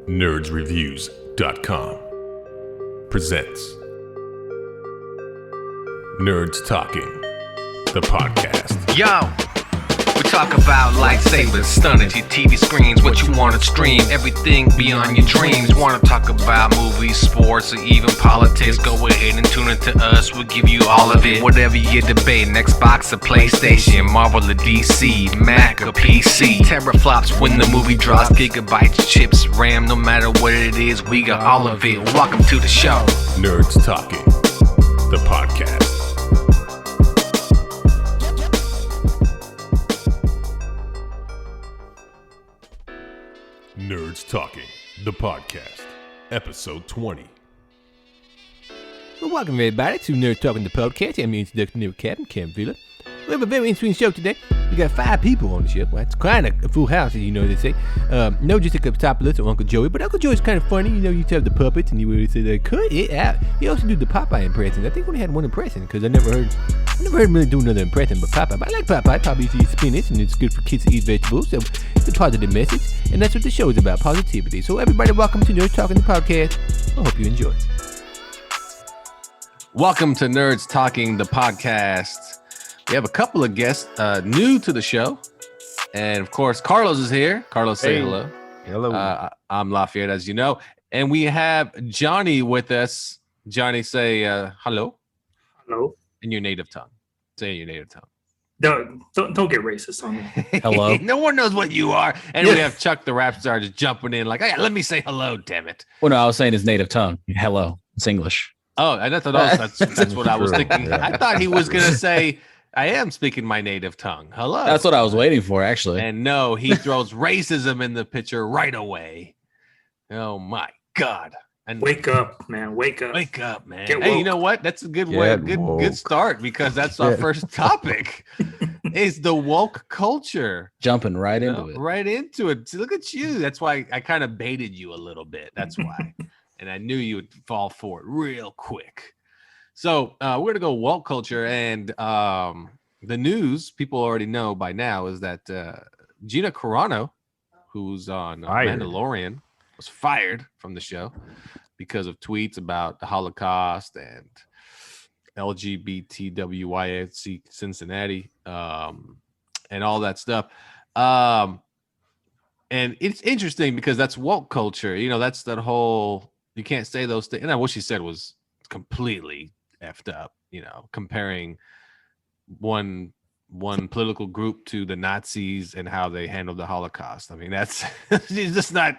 nerdsreviews.com presents Nerds Talking, the podcast. Yo, we talk about lightsabers, stunning your TV screens, what you want to stream, everything beyond your dreams. Want to talk about movies, sports, or even politics? Go ahead and tune into us, we'll give you all of it. Whatever you're debating, Xbox or PlayStation, Marvel or DC, Mac or PC. Teraflops when the movie drops, gigabytes, chips, RAM, no matter what it is, we got all of it. Welcome to the show. Nerds Talking, the podcast. Nerds Talking, the podcast, episode 20. Well, welcome everybody to Nerd Talking the Podcast. I'm your introduction to Captain Cam Villa. We have a very interesting show today. We got 5 people on the show. Well, it's kind of a full house, as you know they say. No just a top list or Uncle Joey, but Uncle Joey's kind of funny. You know, you have the puppets and you would say, cut it out. He also do the Popeye impressions. I think we only had one impression because I never heard him really do another impression but Popeye. But I like Popeye. Popeye eats spinach and it's good for kids to eat vegetables. So it's a positive message. And that's what the show is about, positivity. So everybody, welcome to Nerd Talking the Podcast. I hope you enjoy. Welcome to Nerds Talking the Podcast. We have a couple of guests new to the show. And of course, Carlos is here. Carlos, say hello. Hello. I'm Lafayette, as you know. And we have Johnny with us. Johnny, say hello. Hello. In your native tongue. Say in your native tongue. Don't get racist on me. Hello. No one knows what you are. And we have Chuck the rap star just jumping in like, hey, let me say hello, damn it. Well, no, I was saying his native tongue. Hello. It's English. Oh, and that's what I was thinking. Yeah. I thought he was going to say, I am speaking my native tongue. Hello. That's what I was waiting for, actually. And no, he throws racism in the picture right away. Oh, my God. And Wake up, man. Wake up. Wake up, man. Get Hey, you woke. know what? That's a good way, good start, because that's our first topic. Is the woke culture. Jumping right You into know, it. right into it. Look at you. That's why I kind of baited you a little bit. That's why. And I knew you would fall for it real quick. So we're going to go woke culture. And the news, people already know by now, is that Gina Carano, who's on Mandalorian, was fired from the show because of tweets about the Holocaust and LGBTWYC Cincinnati and all that stuff. And it's interesting because that's woke culture. You know, that's that whole, you can't say those things. And what she said was completely effed up, you know, comparing one political group to the Nazis and how they handled the Holocaust. I mean, that's it's just not,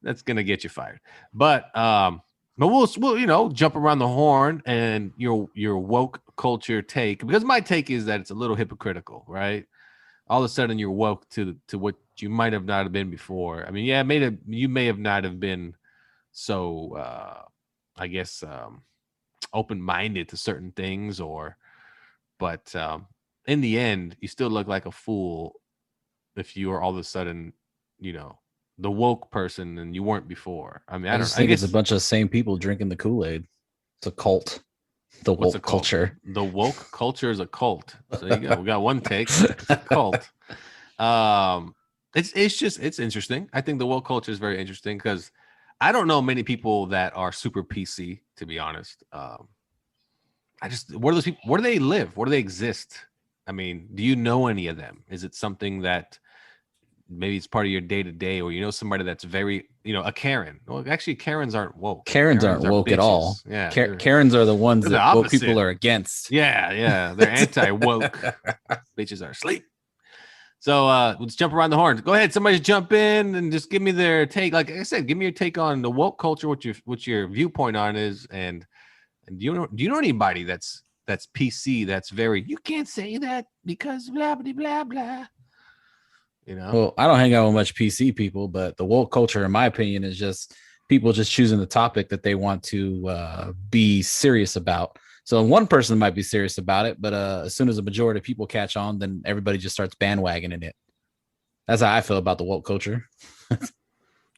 that's going to get you fired. But we'll you know, jump around the horn and your woke culture take, because my take is that it's a little hypocritical, right? All of a sudden you're woke to what you might have not have been before. I mean, yeah, you may have not have been so I guess open-minded to certain things, but in the end you still look like a fool if you are all of a sudden, you know, the woke person and you weren't before. I mean, I think guess it's a bunch of same people drinking the Kool-Aid. It's a cult. The what's woke a cult? culture. The woke culture is a cult. So you go. We got one take. It's a cult. It's interesting. I think the woke culture is very interesting because I don't know many people that are super PC, to be honest. What are those people? Where do they live? Where do they exist? I mean, do you know any of them? Is it something that maybe it's part of your day to day, or you know somebody that's very, you know, a Karen? Well, actually, Karens aren't woke. Karens aren't are woke bitches. at all. Yeah, Karens are the ones they're the that woke opposite. people are against. Yeah, they're anti-woke. Bitches are asleep. So let's jump around the horn. Go ahead, somebody jump in and just give me their take. Like I said, give me your take on the woke culture. What your viewpoint on is, and do you know anybody that's PC that's very, you can't say that because blah blah blah blah. You know. Well, I don't hang out with much PC people, but the woke culture, in my opinion, is just people just choosing the topic that they want to be serious about. So one person might be serious about it, but as soon as a majority of people catch on, then everybody just starts bandwagoning it. That's how I feel about the woke culture.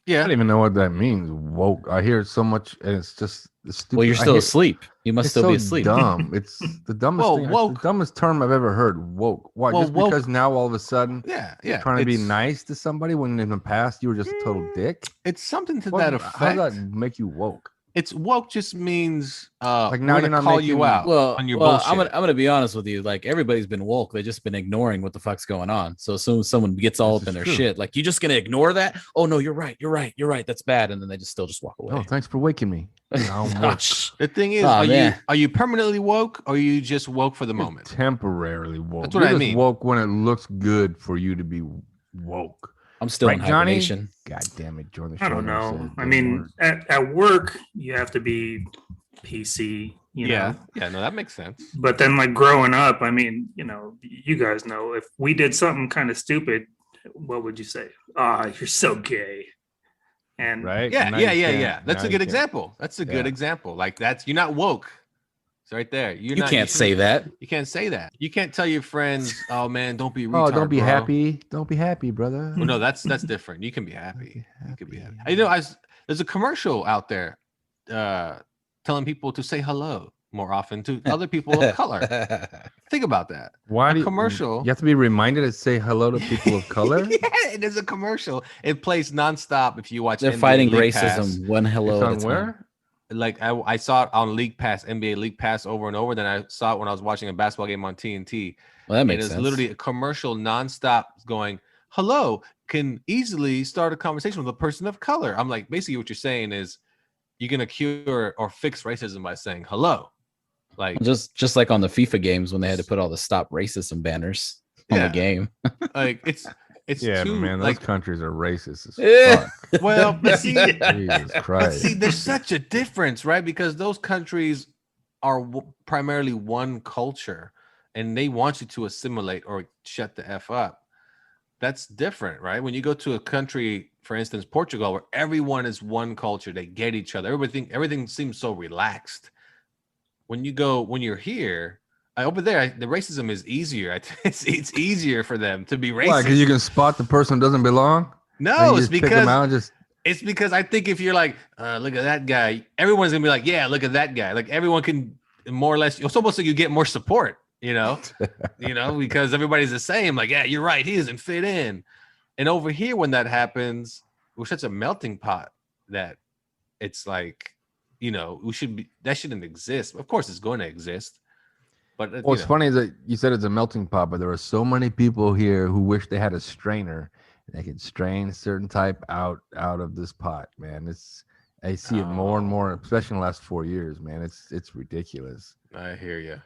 Yeah. don't even know what that means. Woke. I hear it so much, and it's just stupid. Well, you're I still hear- asleep. You must It's still so be asleep. dumb. It's the dumbest Well, thing. It's woke- the dumbest term I've ever heard. Woke. Why? Well, Just woke- because now all of a sudden Yeah. you're Yeah. trying to be It's- nice to somebody when in the past you were just a total dick. It's something to What- that How effect. does that make you woke? It's woke just means Like, we're now gonna you're not call you making- out Well, on your well, bullshit. I'm gonna be honest with you. Like everybody's been woke. They've just been ignoring what the fuck's going on. So as soon as someone gets all This up in is their true. shit, like you're just gonna ignore that. Oh no, you're right. You're right. You're right. That's bad. And then they just still just walk away. Oh, thanks for waking me. Now I'm Oh, woke. The thing is, Aw, man. are you permanently woke or are you just woke for the You're moment? temporarily woke. That's what You're I just mean. woke when it looks good for you to be woke. I'm still Right, in Johnny? hibernation. God damn it, join the show. I don't and know. say I those mean, words. at work, you have to be PC, you Yeah. know. Yeah, no, that makes sense. But then, like growing up, I mean, you know, you guys know if we did something kind of stupid, what would you say? Ah, you're so gay. And right? Yeah, Now yeah, you yeah, can't- yeah. That's now a you good can't. example. That's a good Yeah. example. Like you're not woke. It's right there. You can't say that. You can't say that. You can't tell your friends, "Oh man, don't be Oh, retard, don't be bro." happy. Don't be happy, brother. Well, no, that's different. You can be happy. You can be happy. happy. You know, there's a commercial out there telling people to say hello more often to other people of color. Think about that. Why A do you, commercial. You have to be reminded to say hello to people of color. Yeah, it is a commercial. It plays nonstop if you watch. They're NBA fighting League racism Pass. one hello It's at a on time. where? Like I saw it on League Pass, NBA League Pass over and over. Then I saw it when I was watching a basketball game on TNT. Well, that It makes is sense. literally a commercial nonstop going, hello, can easily start a conversation with a person of color. I'm like, basically what you're saying is you're gonna cure or fix racism by saying hello. Like, just like on the FIFA games when they had to put all the stop racism banners on Yeah. the game. like it's Yeah, too, but man, those like, countries are racist as Yeah. fuck. well, but see, Jesus but Christ. see, there's such a difference, right? Because those countries are primarily one culture and they want you to assimilate or shut the F up. That's different, right? When you go to a country, for instance, Portugal, where everyone is one culture, they get each other. Everything seems so relaxed. When you're here, over there, the racism is easier. It's easier for them to be racist. Why? Because you can spot the person who doesn't belong. And no, you it's just pick them out because and just it's because I think if you're like, look at that guy, everyone's gonna be like, yeah, look at that guy. Like everyone can more or less. It's almost like you get more support, you know, because everybody's the same. Like, yeah, you're right. He doesn't fit in. And over here, when that happens, we're such a melting pot that it's like, that shouldn't exist. Of course, it's going to exist. But What's funny is that you said it's a melting pot, but there are so many people here who wish they had a strainer and they could strain a certain type out of this pot, man. I see it more and more, especially in the last 4 years, man. It's ridiculous. I hear you.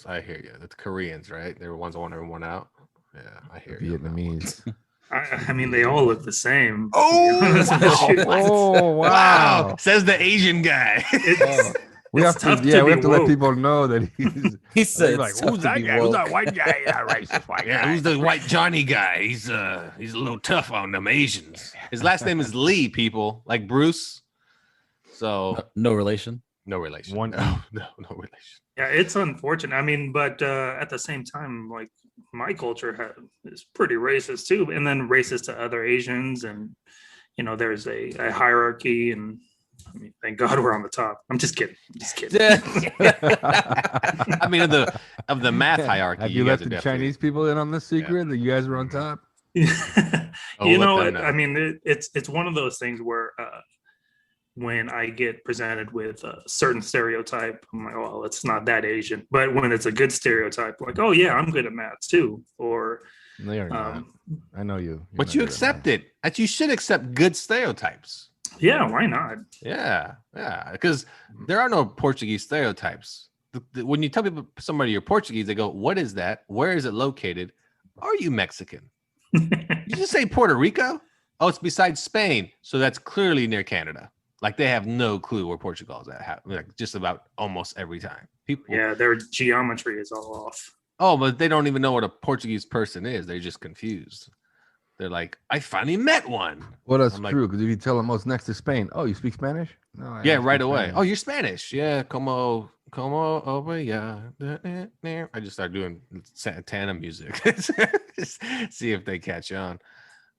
I hear you. The Koreans, right? They're the ones that want everyone out. Yeah, I hear you. on that one. Vietnamese. I mean, they all look the same. Oh, Shoot. Oh wow. Says the Asian guy. It's- We It's have tough to, to we be have to let woke. people know that he's He said, like, "Tough who's to that be guy? Who's that woke." white guy? Yeah, racist white Yeah, guy. who's the white Johnny guy? He's a little tough on them Asians. His last name is Lee, people, like Bruce. So No relation. no relation. One- no relation. Yeah, it's unfortunate. I mean, but at the same time, like my culture is pretty racist too, and then racist to other Asians, and there's a hierarchy, and I mean, thank God we're on the top. I'm just kidding. Just kidding. I mean, of the math hierarchy, Have you guys let are the definitely- Chinese people in on this secret that you guys were on top? Oh, You let know, them know. I mean, it's one of those things where when I get presented with a certain stereotype, I'm like, well, it's not that Asian. But when it's a good stereotype, like, oh yeah, I'm good at math too, or No, you're not. I know you. You're But not you good at accept math. it. That you should accept good stereotypes. yeah, why not? Yeah, because there are no Portuguese stereotypes. When you tell people somebody you're Portuguese, they go, "What is that? Where is it located? Are you Mexican? You just say Puerto Rico? Oh, it's beside Spain, so that's clearly near Canada. Like they have no clue where Portugal is at. Like just about almost every time. People, Yeah, their geometry is all off. oh, but they don't even know what a Portuguese person is. They're just confused. They're like, I finally met one. Well, that's I'm like- true because if you tell them, "Oh, it's next to Spain," oh, you speak Spanish? No, I Yeah, don't right speak away. Spanish. Oh, you're Spanish. Yeah, como over, yeah. I just start doing Santana music. Just see if they catch on.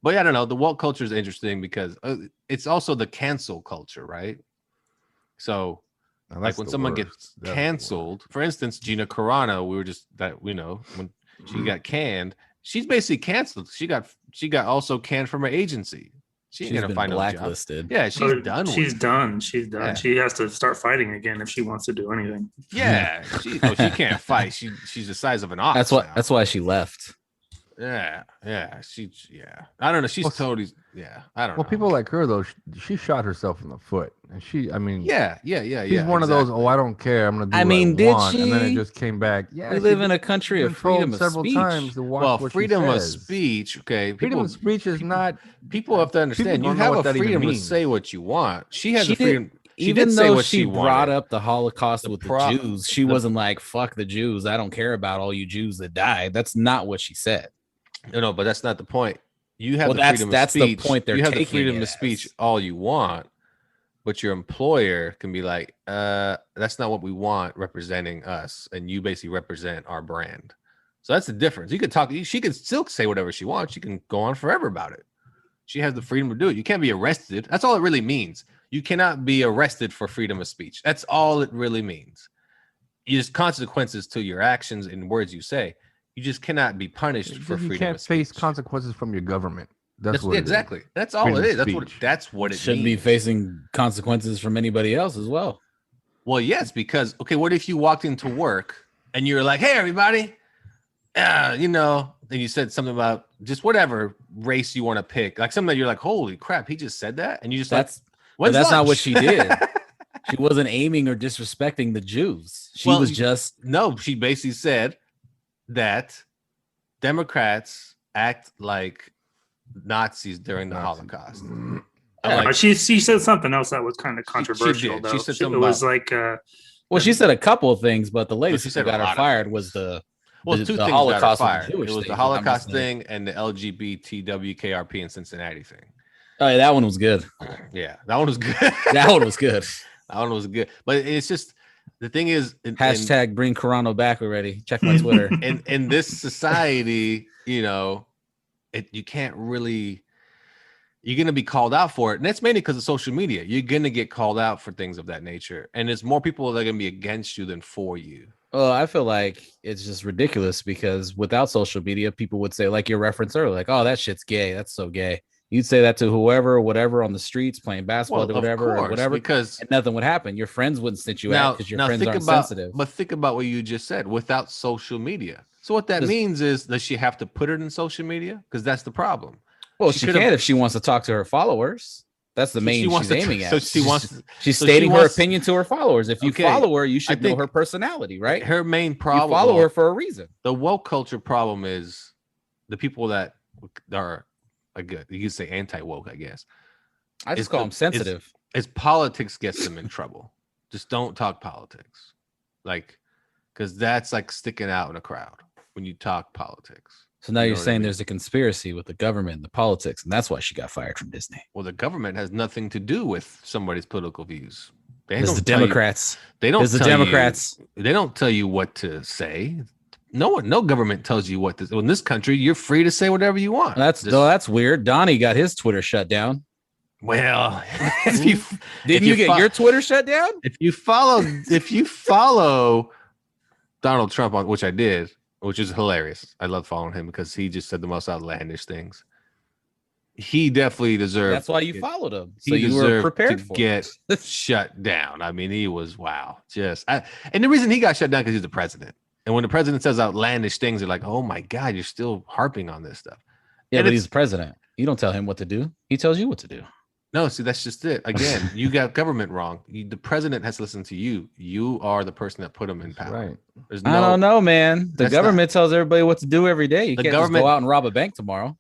But yeah, I don't know. The woke culture is interesting because it's also the cancel culture, right? So Now, like that's when the someone worst. gets That's the canceled, for instance, Gina Carano, we were just that we know when she got canned, she's basically canceled. She got also canned from her agency. She ain't She's gonna been find no job. blacklisted. Yeah, she's Oh, done. She's with it. done. She's done. Yeah. She has to start fighting again if she wants to do anything. Yeah, she can't fight. She's the size of an ox. That's what. now. That's why she left. Yeah. I don't know. She's Well, totally. Yeah, I don't know. Well, people like her though, she shot herself in the foot, and I mean, Yeah. she's one of those. Oh, I don't care. I'm gonna do. I what mean, I did want. And then it she? just came back. Yeah, We she live in did. a country She's of been told freedom of several speech. times to watch Well, what she freedom of says. speech. Okay, Freedom of speech is not. People have to understand. You don't know have what a that even freedom to means. say what you want. She has She a did- freedom. She Even did say though what she brought wanted. up the Holocaust The with the pro- Jews, she the- wasn't like "fuck the Jews." I don't care about all you Jews that died. That's not what she said. No, but that's not the point. You have Well, the that's- freedom that's of the speech. point they're you have the taking freedom it of speech as. all you want, but your employer can be like, that's not what we want representing us, and you basically represent our brand. So that's the difference. You could talk. She can still say whatever she wants. She can go on forever about it. She has the freedom to do it. You can't be arrested. That's all it really means. You cannot be arrested for freedom of speech. That's all it really means. There's consequences to your actions and words you say. You just cannot be punished for freedom You can't of speech. face consequences from your government. That's what it is. exactly. That's all Freedom it of is. speech. That's what it Shouldn't means. be facing consequences from anybody else as well. Well, yes, because okay, what if you walked into work and you're like, "Hey, everybody," then you said something about just whatever race you want to pick, like something that you're like, "Holy crap, he just said that," and you just That's like, but "When's that's not what lunch?" she did. She wasn't aiming or disrespecting the Jews. She Well, was just No, she basically said that Democrats act like Nazis during the Nazis. Holocaust. Mm. I'm Yeah, like, She said something else that was kind of she controversial. did. Though. She said It something was about- like well, she said a couple of things, but the latest she that said a got her lot of fired things. was the well, the two things Holocaust got her with the fired. Jewish It was thing, the I'm just Holocaust saying. thing and the LGBTWKRP in Cincinnati thing. Oh, yeah, that one was good. Yeah, that one was good. That one was good. That one was good. But it's just the thing is, Hashtag bring Carano back already. Check my Twitter. in this society, you can't really. You're gonna be called out for it, and that's mainly because of social media. You're gonna get called out for things of that nature, and there's more people that are gonna be against you than for you. Well, I feel like it's just ridiculous because without social media, people would say, like your reference earlier, like, "Oh, that shit's gay. That's so gay." You'd say that to whoever or whatever on the streets playing basketball, or whatever, because and nothing would happen. Your friends wouldn't snitch you out because your friends think aren't about, sensitive. But think about what you just said. Without social media, so what that Does- means is, does she have to put it in social media? Because that's the problem. Well, she she could've- can if she wants to talk to her followers. That's the main wants she's to- aiming at. so she wants- She's so she stating her wants- opinion to her followers. If you Okay, follow her, you should know think her personality, right? Her main You problem. follow her for a reason. The woke culture problem is the people that are good. You could say anti-woke, I guess. I just It's call the- them sensitive. Is politics gets them in trouble. Just don't talk politics, because that's like sticking out in a crowd when you talk politics. So now you you're know what I saying mean? there's a conspiracy with the government and the politics, and that's why she got fired from Disney. Well, the government has nothing to do with somebody's political views. They It's don't the tell you- Democrats. They don't. It's the tell you- Democrats. they don't tell you what to say. No government tells you what to. In this country, you're free to say whatever you want. That's weird. Donnie got his Twitter shut down. Well, if you Didn't if you get fo- your Twitter shut down? if you follow Donald Trump on, which I did, which is hilarious. I love following him because he just said the most outlandish things. He definitely deserved. That's why you it. followed him. He So you were deserved prepared to for get it. shut down. I mean, he was wow. And the reason he got shut down because he's the president. And when the president says outlandish things, they're like, "Oh my God, you're still harping on this stuff." Yeah, And but it's- he's the president. You don't tell him what to do. He tells you what to do. No, see, that's just it. Again, you got government wrong. The president has to listen to you. You are the person that put him in power. Right. There's I don't know, man. The That's government tells everybody what to do every day. You The can't just government- go out and rob a bank tomorrow.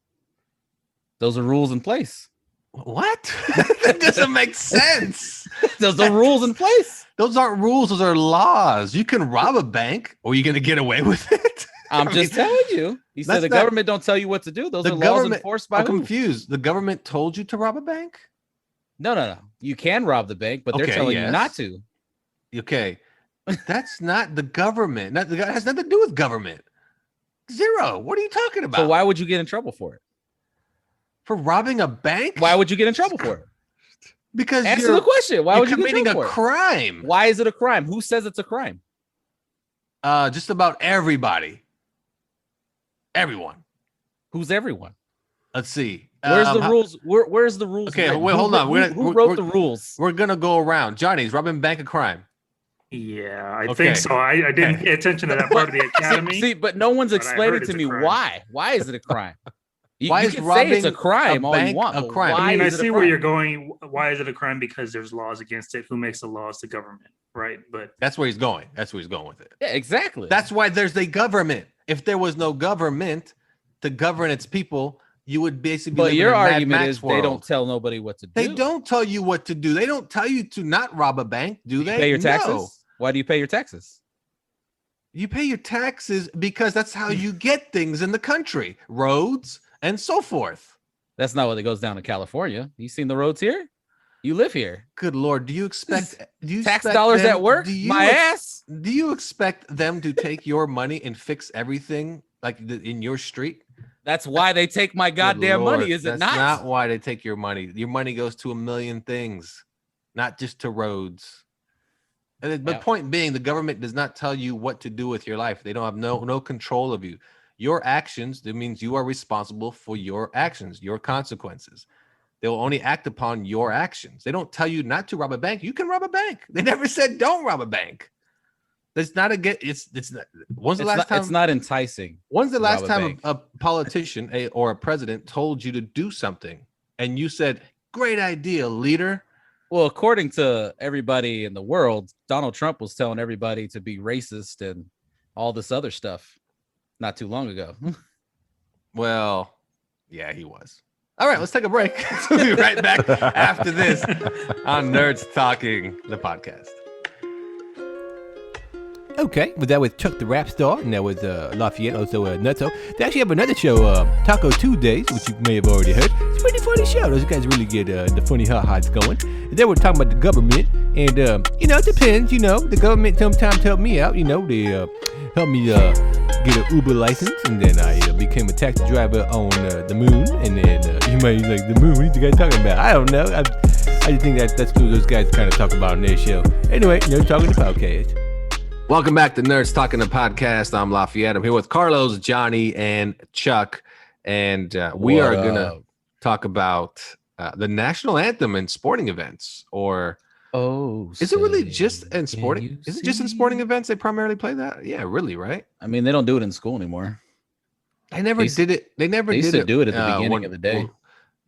Those are rules in place. What? That doesn't make sense. Those are rules in place. Those aren't rules. Those are laws. You can rob a bank, or you're gonna get away with it. I'm I just mean, telling you. He said that's the not- government don't tell you what to do. Those The are laws government- enforced by I'm who? confused. The government told you to rob a bank? No. You can rob the bank, but they're Okay, telling you yes. not to. Okay, that's not the government. That has nothing to do with government. Zero. What are you talking about? So why would you get in trouble for it? For robbing a bank? Why would you get in trouble for it? Because Answer you're the question. Why you're would you get in committing trouble a for it? crime. Why is it a crime? Who says it's a crime? Just about everybody. Everyone. Who's everyone? Let's see. Where's the rules? Where's the rules? Okay, written? wait, hold on. Who wrote the rules? We're gonna go around. Johnny's robbing bank a crime. Yeah, I Okay. think so. I didn't pay attention to that part of the academy. See, but no one's But I explaining heard to it's a me crime. why. Why is it a crime? Why you is can say it's a robbing crime a all you bank want. a but crime? Why I mean, I is it a see where crime? you're going. Why is it a crime? Because there's laws against it. Who makes the laws? The government, right? But That's where he's going. That's where he's going with it. Yeah, exactly. That's why there's a government. If there was no government to govern its people, you would basically be but living your in Mad argument Max is they world. don't tell nobody what to do. They don't tell you what to do. They don't tell you to not rob a bank, do they? pay your taxes. No. Why do you pay your taxes? You pay your taxes because that's how you get things in the country, roads and so forth. That's not what it goes down in California. You seen the roads here? You live here. Good Lord, do you expect Tax dollars them- at work? Do you My ass. Do you expect them to take your money and fix everything like in your street? That's why they take my Good goddamn Lord, money, is it that's not? not why they take your money. Your money goes to a million things, not just to roads. And the Yeah. point being, the government does not tell you what to do with your life. They don't have no control of you. Your actions, that means you are responsible for your actions, your consequences. They will only act upon your actions. They don't tell you not to rob a bank. You can rob a bank. They never said don't rob a bank. That's not a get. It's not. When's the last time? It's not enticing. When's the to last rob a time bank. a politician or a president told you to do something and you said, "Great idea, leader"? Well, according to everybody in the world, Donald Trump was telling everybody to be racist and all this other stuff not too long ago. Well, yeah, he was. All right, let's take a break. We'll be right back after this on Nerds Talking, the podcast. Okay, but that was Chuck the Rap Star, and that was Lafayette, also Nutso. They actually have another show, Taco Tuesdays, which you may have already heard. It's a pretty funny show. Those guys really get the funny ha-has going. And they were talking about the government, and, it depends, the government sometimes help me out, they help me get an Uber license, and then I became a taxi driver on the moon, and then you might be like, the moon, what are you guys talking about? I don't know. I just think that's what those guys kind of talk about on their show. Anyway, Nerds Talking the Podcast. Welcome back to Nerds Talking the Podcast. I'm Lafayette. I'm here with Carlos, Johnny, and Chuck. And we are going to talk about the national anthem in sporting events. Or is it really just in sporting? Is it just in sporting events they primarily play that? Yeah, really, right? I mean, they don't do it in school anymore. They never did it. They never They did used to it. do it at the beginning of the day.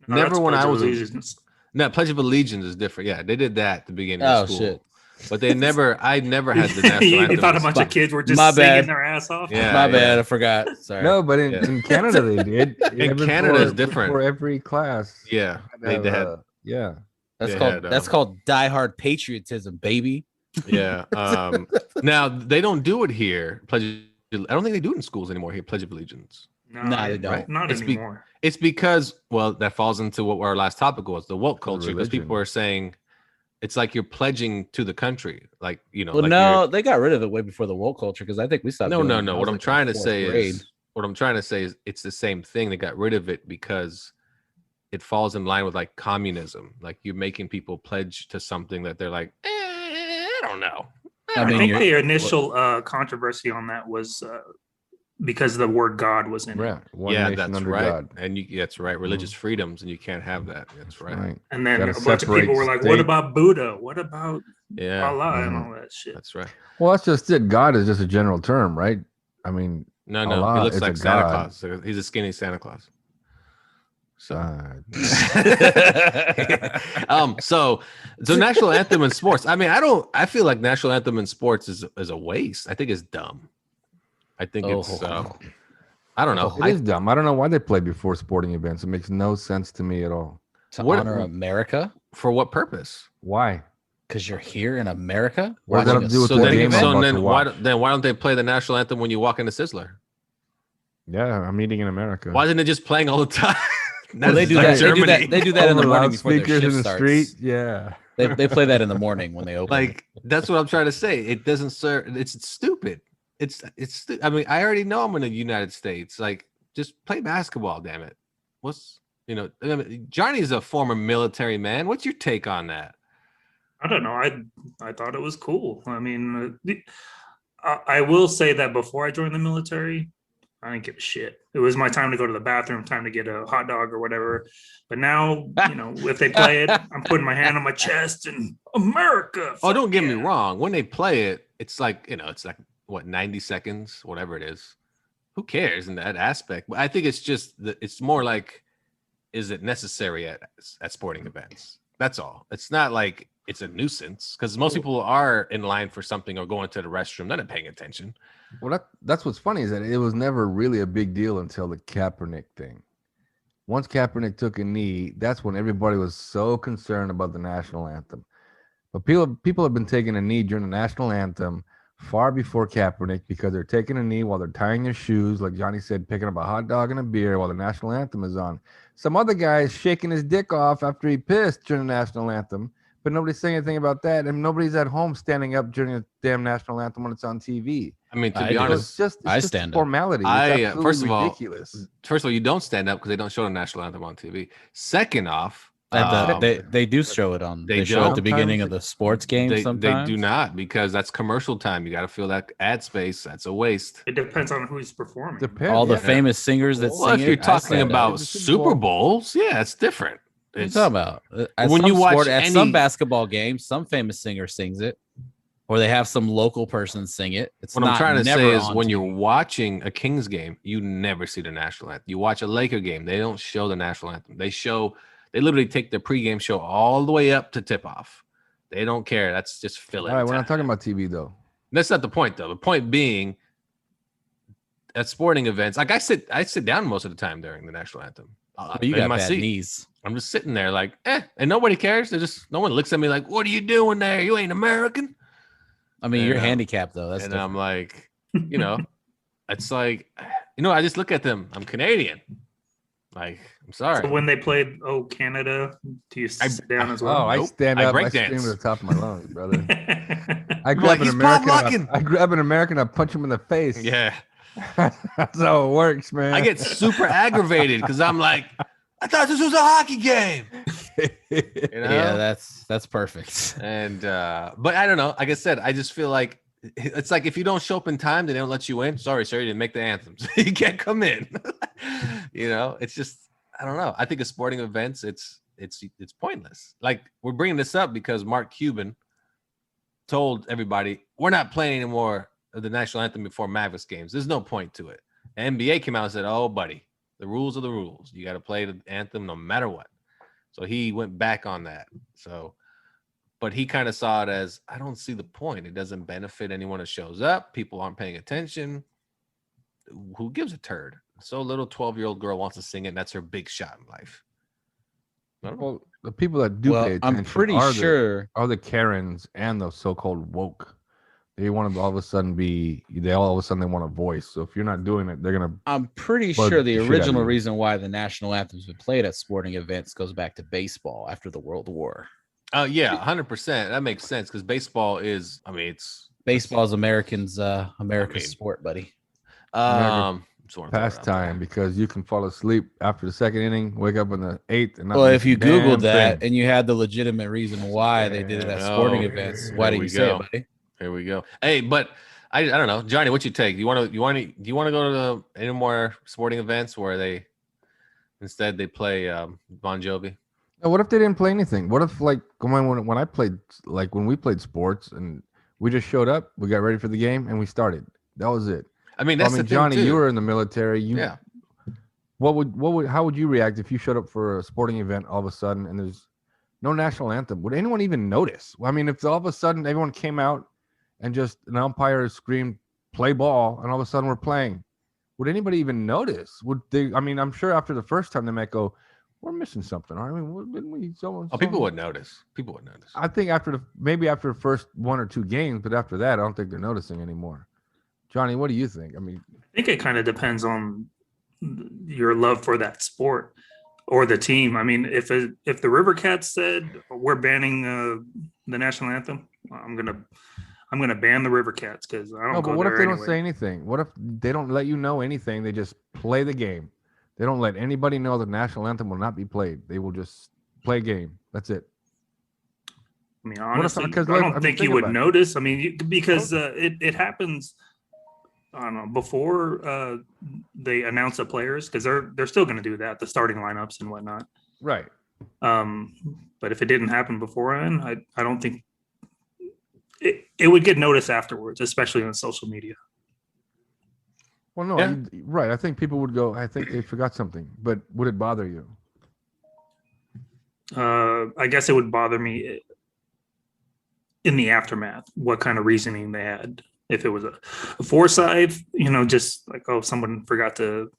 Never when I was. Allegiance. No, Pledge of Allegiance is different. Yeah, they did that at the beginning Oh, of school. shit. But they never. I never had the national you anthem. thought a bunch of kids were just My singing bad. their ass off. Yeah. My bad. I forgot. Sorry. No, but Yeah. in Canada they did. In Canada it's different. For every class. Yeah, they Have, had. yeah. That's they called had, that's called diehard patriotism, baby. Yeah. Now they don't do it here. Pledge. I don't think they do it in schools anymore here. Pledge of Allegiance. No, Nah, they don't. Not It's anymore. It's because that falls into what our last topic was, the woke culture. Because religion. people are saying it's like you're pledging to the country, like Well, like no, they got rid of it way before the woke culture because I think we stopped. No. doing it when I What was, I'm like, in trying to fourth say grade. is it's the same thing. They got rid of it because it falls in line with like communism. Like you're making people pledge to something that they're like, I don't know. I I mean, think you're- the initial controversy on that was because the word God was in it. Yeah. One yeah, nation that's under right. God. And that's right. Religious freedoms, and you can't have that. That's right. Right. And then Gotta a bunch of people separate were like, state. what about Buddha? What about Yeah, Allah and Mhm. all that shit? that's right. Well, that's just it. God is just a general term, right? I mean, No, Allah he looks is a like Santa god. Claus. So he's a skinny Santa Claus. So, so national anthem in sports. I mean, I feel like national anthem in sports is a waste. I think it's dumb. I think it's I don't know. it is dumb. I don't know why they play before sporting events. It makes no sense to me at all. to What- honor America For what purpose? Why? because you're here in America. What does that watching have a to do with So the sporting game then, I'm event? about then to why watch? why don't they play the national anthem when you walk into Sizzler? Yeah, I'm eating in America. Why isn't it just playing all the time? Well, they do Like that. They do Germany. that. They do that in the Over morning before their loudspeakers shift in the starts. street? Yeah. They play that in the morning when they open. Like that's what I'm trying to say. It doesn't serve. It's stupid. I mean, I already know I'm in the United States. Like, just play basketball. Damn it. You know, I mean, Johnny's a former military man. What's your take on that? I don't know. I thought it was cool. I mean, I will say that before I joined the military, I didn't give a shit. It was my time to go to the bathroom, time to get a hot dog or whatever. But now, you know, if they play it, I'm putting my hand on my chest and America. Oh, don't get me yeah. wrong. When they play it, it's like, you know, it's like what, 90 seconds, whatever it is. Who cares in that aspect? But I think it's just it's more like, is it necessary at sporting events? That's all. It's not like it's a nuisance because most people are in line for something or going to the restroom. They're not paying attention. Well, that's what's funny is that it was never really a big deal until the Kaepernick thing. Once Kaepernick took a knee, that's when everybody was so concerned about the national anthem. But people have been taking a knee during the national anthem far before Kaepernick because they're taking a knee while they're tying their shoes, like Johnny said, picking up a hot dog and a beer while the national anthem is on. Some other guy is shaking his dick off after he pissed during the national anthem, but nobody's saying anything about that, and nobody's at home standing up during the damn national anthem when it's on TV. I mean, to I be do. honest, It's just stand up. formality. It's I absolutely first of all, ridiculous. you don't stand up because they don't show the national anthem on TV. Second off, They do show it on. They They show at the don't. beginning of the sports games. they Sometimes do not because that's commercial time. You got to fill that ad space. That's a waste. It depends on who's performing. Depends. All the yeah. famous singers that Well, sing if you're it, I talking stand up. about The Super Super Bowl. Bowls, yeah, it's different. What are you It's talking about? At when some you watch sport, at some any- basketball games, some famous singer sings it, or they have some local person sing it. It's what I'm not trying to never say is on when TV. you're watching a Kings game, you never see the national anthem. You watch a Laker game, they don't show the national anthem. They literally take their pregame show all the way up to tip off. They don't care. That's just filler. All right, we're not time. talking about TV though. That's not the point, though. The point being, at sporting events, like I sit down most of the time during the national anthem. But you in got my bad seat. knees. I'm just sitting there like, and nobody cares. No one looks at me like, what are you doing there? You ain't American. I mean, you're Yeah. handicapped though. That's And different. I'm like, you know, it's like, I just look at them. I'm Canadian. Like, I'm sorry. So when they played Canada, do you sit down as Oh, well? I Nope. stand I up. I break scream dance. at the top of my lungs, brother. I Like, grab an he's Bob American. Larkin. I grab an American. I punch him in the face. Yeah. That's how it works, man. I get super aggravated because I'm like, I thought this was a hockey game. You know? Yeah, that's perfect. And but I don't know. Like I said, I just feel like it's like if you don't show up in time, they don't let you in. Sorry, sir, you didn't make the anthems. You can't come in. It's just I don't know. I think at sporting events, it's pointless. Like we're bringing this up because Mark Cuban told everybody we're not playing anymore of the national anthem before Mavericks games. There's no point to it. The NBA came out and said, "Oh, buddy, the rules are the rules. You got to play the anthem no matter what." So he went back on that. So, but he kind of saw it as, I don't see the point. It doesn't benefit anyone that shows up. People aren't paying attention. Who gives a turd? So a little 12-year-old girl wants to sing it, and that's her big shot in life. I don't know. Well, the people that do pay Well, attention I'm pretty are sure. the Karens and the so-called woke. They want to all of a sudden they want a voice. So if you're not doing it, they're gonna. I'm pretty Bug sure the the shit out of original you. reason why the national anthems were played at sporting events goes back to baseball after the World War. Yeah, 100%. That makes sense because baseball is, it's Baseball's America's mean, sport, buddy. Pastime because you can fall asleep after the second inning, wake up in the eighth, and not Well, miss if you a damn Googled that thing. and you had the legitimate reason why they did it at sporting Oh, events, here why didn't we you say go. it, buddy? Here we go. Hey, but I don't know, Johnny. What's your take? Do you want to go to any more sporting events where they instead they play Bon Jovi? Now, what if they didn't play anything? What if like when I played, like when we played sports and we just showed up, we got ready for the game, and we started. That was it. I mean, that's the thing, Johnny, too. you were in the military. Yeah. How would you react if you showed up for a sporting event all of a sudden and there's no national anthem? Would anyone even notice? I mean, if all of a sudden everyone came out and just an umpire screamed "play ball" and all of a sudden we're playing, would anybody even notice? Would they? I mean, I'm sure after the first time they might go, "We're missing something." I mean, didn't we? People would notice. People would notice. I think after the first one or two games, but after that, I don't think they're noticing anymore. Johnny, what do you think? I mean, I think it kind of depends on your love for that sport or the team. I mean, if the River Cats said we're banning the national anthem, I'm gonna ban the River Cats because I don't. no, go but what if there they don't anyway. say anything? What if they don't let you know anything? They just play the game. They don't let anybody know the national anthem will not be played. They will just play a game. That's it. I mean, if- honestly, I 'cause look, I don't mean, think think you would about it. notice. I mean, because it happens. I don't know, before they announce the players, because they're still going to do that, the starting lineups and whatnot. Right. But if it didn't happen beforehand, I don't think it would get noticed afterwards, especially on social media. Well, no, Yeah. right. I think people would go, I think they forgot something, but would it bother you? I guess it would bother me in the aftermath, what kind of reasoning they had. If it was a foresight, just like, oh, someone forgot to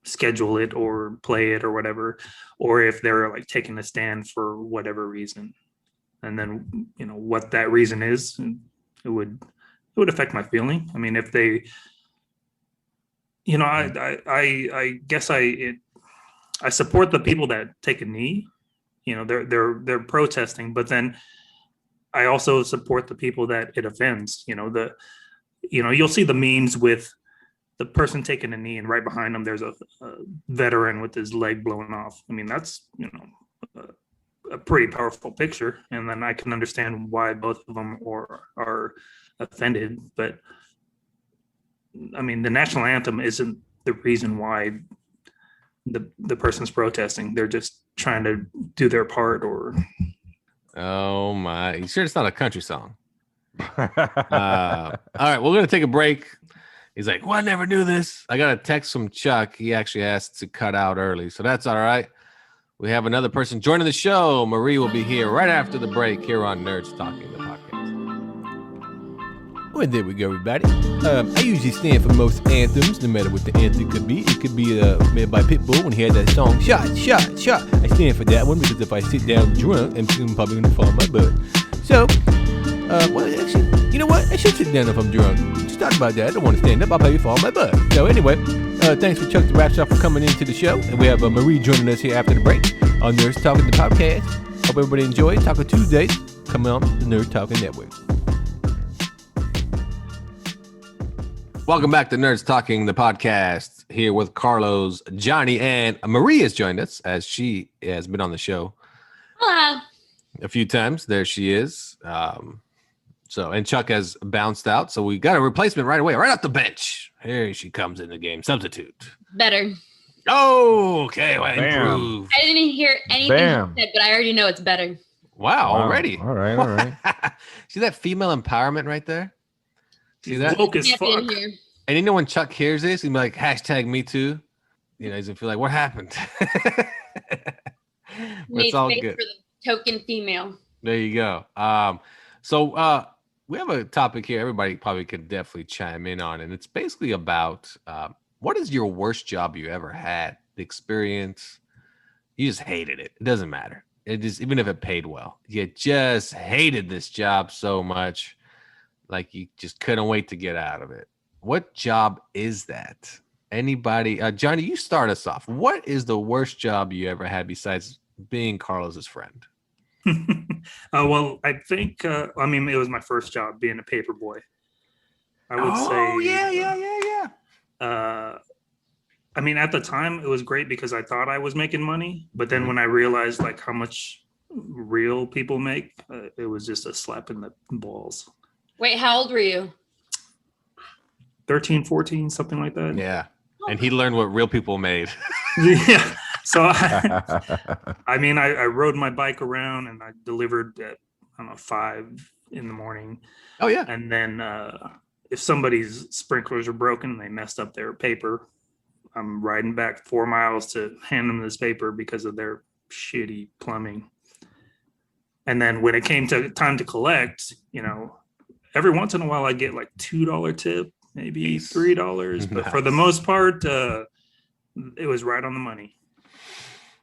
schedule it or play it or whatever, or if they're like taking a stand for whatever reason, and then what that reason is, it would affect my feeling. I mean, if they, I guess I support the people that take a knee. They're protesting, but then I also support the people that it offends. You'll see the memes with the person taking a knee, and right behind them there's a veteran with his leg blown off. I mean, that's a pretty powerful picture, and then I can understand why both of them are offended. But I mean, the national anthem isn't the reason why the person's protesting. They're just trying to do their part. Or Oh my! You sure it's not a country song? All right, we're gonna take a break. He's like, "Well, I never knew this." I got a text from Chuck. He actually asked to cut out early, so that's all right. We have another person joining the show. Marie will be here right after the break here on Nerds Talking, the podcast. Well, there we go, everybody. I usually stand for most anthems, no matter what the anthem could be. It could be made by Pitbull when he had that song, Shot, Shot, Shot. I stand for that one because if I sit down drunk, I'm probably going to fall on my butt. So, well, actually, you know what? I should sit down if I'm drunk. Just thought about that. I don't want to stand up. I'll probably fall on my butt. So anyway, thanks for Chuck the Rap Star for coming into the show. And we have Marie joining us here after the break on Nerds Talking, the podcast. Hope everybody enjoys Taco Tuesdays coming on the Nerds Talking Network. Welcome back to Nerds Talking, the podcast. Here with Carlos, Johnny, and Marie has joined us as she has been on the show Hello. a few times. There she is. And Chuck has bounced out, so we got a replacement right away, right off the bench. Here she comes in the game, substitute. Better. Oh, okay, well, Bam. improve. I didn't hear anything Bam. you said, but I already know it's better. Wow, already. All right. All right. See that female empowerment right there? See that? woke as Champion fuck. here. And when Chuck hears this, he'd be like, hashtag me too. He's gonna feel like, what happened? But Made it's all space good. for the token female. There you go. We have a topic here everybody probably could definitely chime in on, and it's basically about what is your worst job you ever had? The experience, you just hated it. It doesn't matter. It is, even if it paid well, you just hated this job so much, like you just couldn't wait to get out of it. What job is that? Anybody? Johnny, you start us off. What is the worst job you ever had besides being Carlos's friend? Well, I think it was my first job being a paper boy. I would say yeah. I mean, at the time it was great because I thought I was making money, but then when I realized like how much real people make, it was just a slap in the balls. Wait, how old were you? 13, 14, something like that. Yeah. And he learned what real people made. Yeah. So I rode my bike around and I delivered at 5 in the morning. Oh yeah. And then if somebody's sprinklers are broken, they messed up their paper, I'm riding back 4 miles to hand them this paper because of their shitty plumbing. And then when it came to time to collect, every once in a while I get like $2 tip, maybe $3. But for the most part, it was right on the money.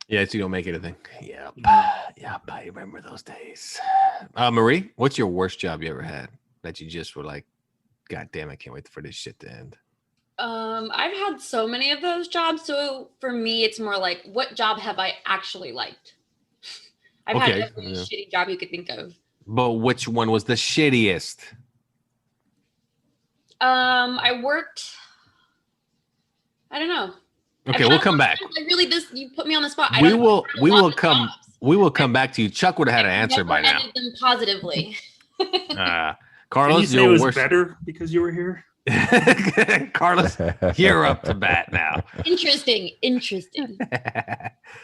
Yeah, so you don't make anything. Yeah. I remember those days. Marie, what's your worst job you ever had that you just were like, God damn, I can't wait for this shit to end? I've had so many of those jobs. So for me, it's more like, what job have I actually liked? I've had every shitty job you could think of. But which one was the shittiest? I worked, I don't know. Okay, we'll come back. I really just you put me on the spot. We will come back to you. Chuck would have had an answer by now. Them positively. Can you Carlos, say it your was worst. better because you were here? Carlos, you're up to bat now. Interesting.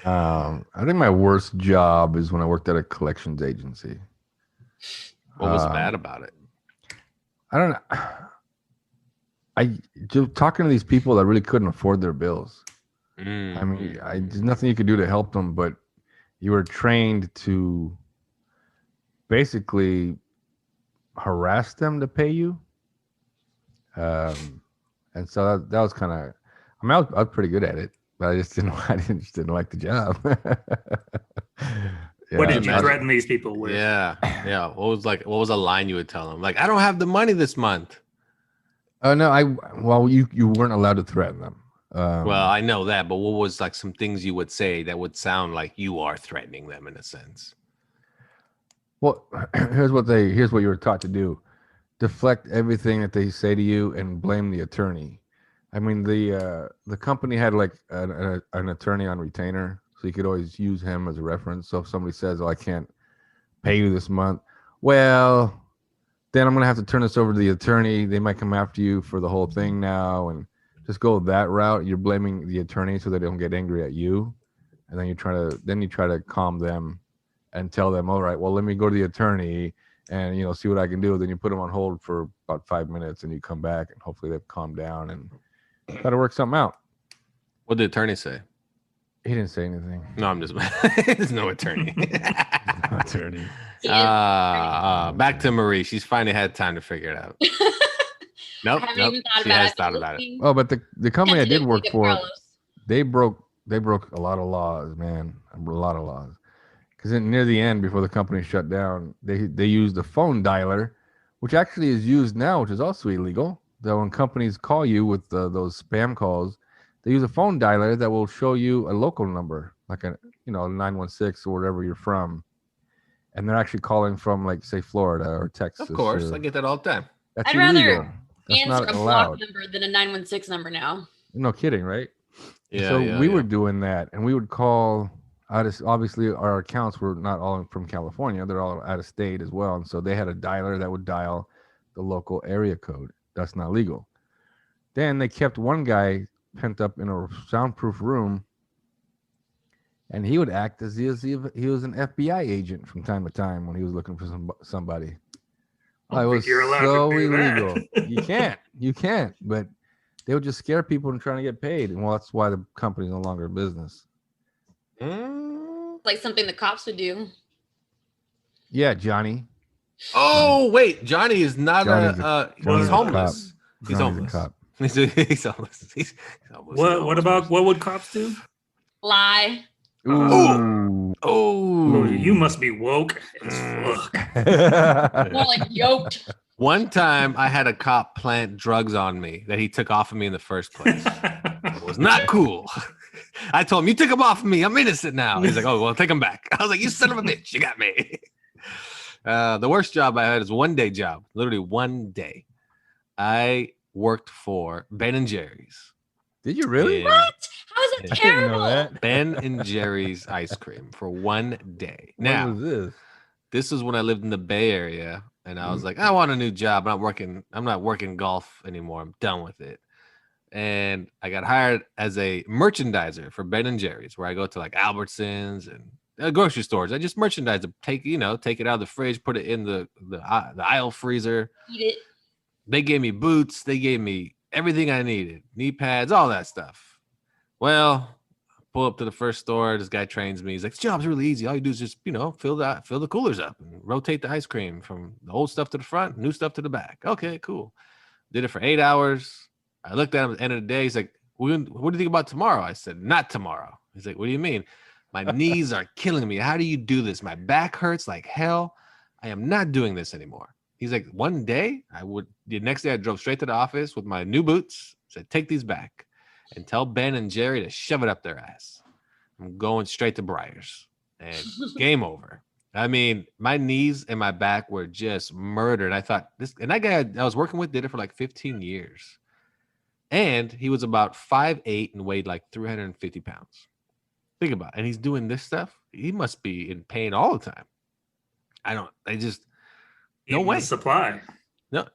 I think my worst job is when I worked at a collections agency. What was bad about it? I don't know. I just talking to these people that really couldn't afford their bills. I mean, there's nothing you could do to help them, but you were trained to basically harass them to pay you. And so that was kind of, I mean, I was pretty good at it, but I just didn't like the job. What did you threaten these people with? Yeah. What was a line you would tell them? Like, I don't have the money this month. Oh no, you weren't allowed to threaten them. Well, I know that, but what was like some things you would say that would sound like you are threatening them in a sense? Well, here's what you were taught to do: deflect everything that they say to you and blame the attorney. I mean, the company had like an attorney on retainer, so you could always use him as a reference. So if somebody says, "Oh, I can't pay you this month," well, then I'm gonna have to turn this over to the attorney. They might come after you for the whole thing now, and just go that route. You're blaming the attorney so they don't get angry at you, and then you try to calm them and tell them, all right, well, let me go to the attorney and see what I can do. Then you put them on hold for about 5 minutes, and you come back, and hopefully they've calmed down and try to work something out. What did the attorney say? He didn't say anything. No, I'm just there's no attorney. No attorney. Back to Marie. She's finally had time to figure it out. Nope. She has thought about it. Oh, but the company I did work for, Carlos. they broke a lot of laws, man. A lot of laws. Because near the end, before the company shut down, they used a phone dialer, which actually is used now, which is also illegal. That when companies call you with those spam calls, they use a phone dialer that will show you a local number, like a 916 or wherever you're from, and they're actually calling from, like, say, Florida or Texas. Of course, I get that all the time. That's I'd rather illegal. That's answer not a allowed. block number than a 916 number now. No kidding, right? Yeah. So we were doing that, and we would call out of, obviously our accounts were not all from California, they're all out of state as well, and so they had a dialer that would dial the local area code. That's not legal. Then they kept one guy pent up in a soundproof room, and he would act as if he was an FBI agent from time to time when he was looking for somebody. I don't think you're allowed so to do that. illegal. You can't, but they would just scare people and trying to get paid, and well, that's why the company's no longer in business. Like something the cops would do. Yeah, Johnny. Oh wait, Johnny is not he's homeless. He's Johnny's homeless. a cop. He's homeless. He's homeless. What would cops do? Lie. Ooh. Oh, You must be woke as fuck. More like yoked. One time I had a cop plant drugs on me that he took off of me in the first place. It was not cool. I told him, you took them off of me. I'm innocent now. He's like, oh, well, take them back. I was like, you son of a bitch. You got me. The worst job I had is one day job. Literally one day. I worked for Ben and Jerry's. Did you really? What? How is it I didn't know terrible? that. Ben and Jerry's ice cream for one day. What Now, was this is when I lived in the Bay Area, and I was like, I want a new job. I'm not working golf anymore. I'm done with it. And I got hired as a merchandiser for Ben and Jerry's, where I go to like Albertsons and grocery stores. I just merchandise it, take it out of the fridge, put it in the aisle freezer. Eat it. They gave me boots. They gave me everything I needed, knee pads, all that stuff. Well, pull up to the first store. This guy trains me. He's like, this job's really easy. All you do is just, fill the coolers up and rotate the ice cream from the old stuff to the front, new stuff to the back. Okay, cool. Did it for 8 hours. I looked at him at the end of the day. He's like, what do you think about tomorrow? I said, not tomorrow. He's like, what do you mean? My knees are killing me. How do you do this? My back hurts like hell. I am not doing this anymore. He's like, one day the next day I drove straight to the office with my new boots, said, take these back and tell Ben and Jerry to shove it up their ass. I'm going straight to Briars and game over. I mean, my knees and my back were just murdered. I thought that guy I was working with did it for like 15 years. And he was about 5'8" and weighed like 350 pounds. Think about it. And he's doing this stuff. He must be in pain all the time. No Eating way. the supply. No.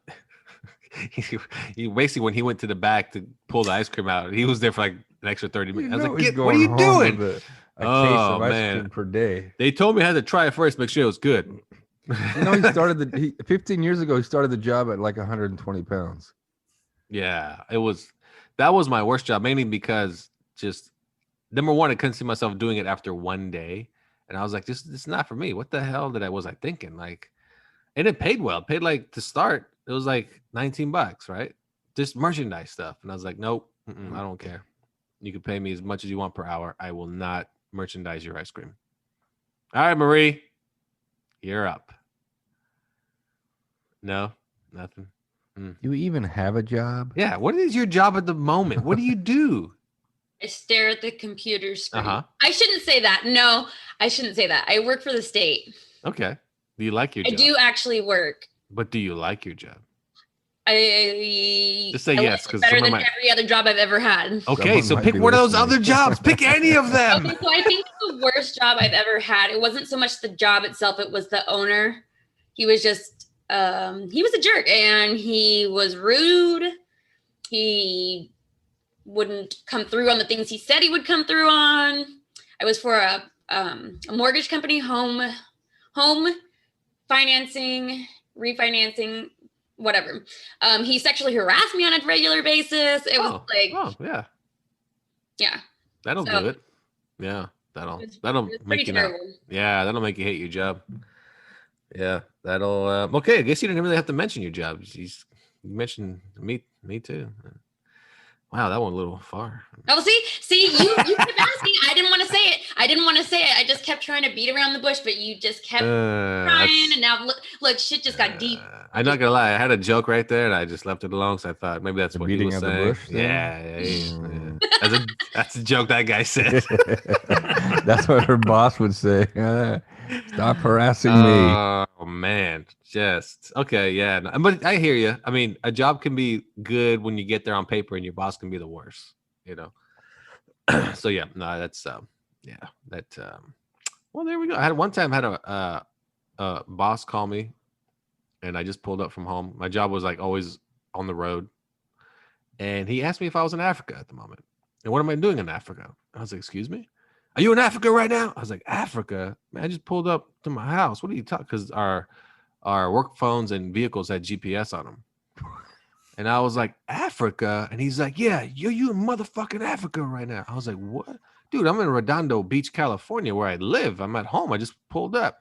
he basically, when he went to the back to pull the ice cream out, he was there for like an extra 30 minutes. I was like, what are you doing? A case Oh, of ice man. cream per day. They told me I had to try it first, make sure it was good. You know, he started 15 years ago. He started the job at like 120 pounds. Yeah, that was my worst job, mainly because just number one, I couldn't see myself doing it after one day. And I was like, this is not for me. What the hell was I thinking? Like, and it paid well. It paid like to start, it was like $19, right? Just merchandise stuff. And I was like, nope, I don't care. You can pay me as much as you want per hour. I will not merchandise your ice cream. All right, Marie, you're up. No, nothing. You even have a job? Yeah. What is your job at the moment? What do you do? I stare at the computer screen. Uh-huh. I shouldn't say that. No, I shouldn't say that. I work for the state. Okay. Do you like your job? I do actually work. But do you like your job? I Just say I yes, like it 'cause better someone than might- every other job I've ever had. Okay, Someone so might pick be one of those listening. other jobs. Pick any of them. Okay, so I think the worst job I've ever had, it wasn't so much the job itself, it was the owner. He was just he was a jerk and he was rude. He wouldn't come through on the things he said he would come through on. I was for a mortgage company, home financing, refinancing, whatever. He sexually harassed me on a regular basis. It was like, yeah, That'll So- do it. Yeah, that'll it was make pretty you not. terrible. Yeah, that'll make you hate your job. Yeah, that'll. Okay, I guess you didn't really have to mention your job. You mentioned me too. Wow, that went a little far. Oh, see, you kept asking. I didn't want to say it. I just kept trying to beat around the bush, but you just kept trying. And now look, shit just got deep. I'm not gonna lie. I had a joke right there, and I just left it alone. So I thought maybe that's The what he beating was of the saying. bush thing? Yeah. That's a joke that guy said. That's what her boss would say. Stop harassing me. Oh man, just okay, yeah. No, but I hear you. I mean, a job can be good when you get there on paper, and your boss can be the worst. You know. So yeah, no, that's yeah, that. Well, there we go. I had one time had a boss call me, and I just pulled up from home. My job was like always on the road, and he asked me if I was in Africa at the moment, and what am I doing in Africa? I was like, excuse me. Are you in Africa right now? I was like, Africa? Man, I just pulled up to my house. What are you talking? Because our work phones and vehicles had GPS on them. And I was like, Africa? And he's like, yeah, you in motherfucking Africa right now. I was like, what? Dude, I'm in Redondo Beach, California, where I live. I'm at home. I just pulled up.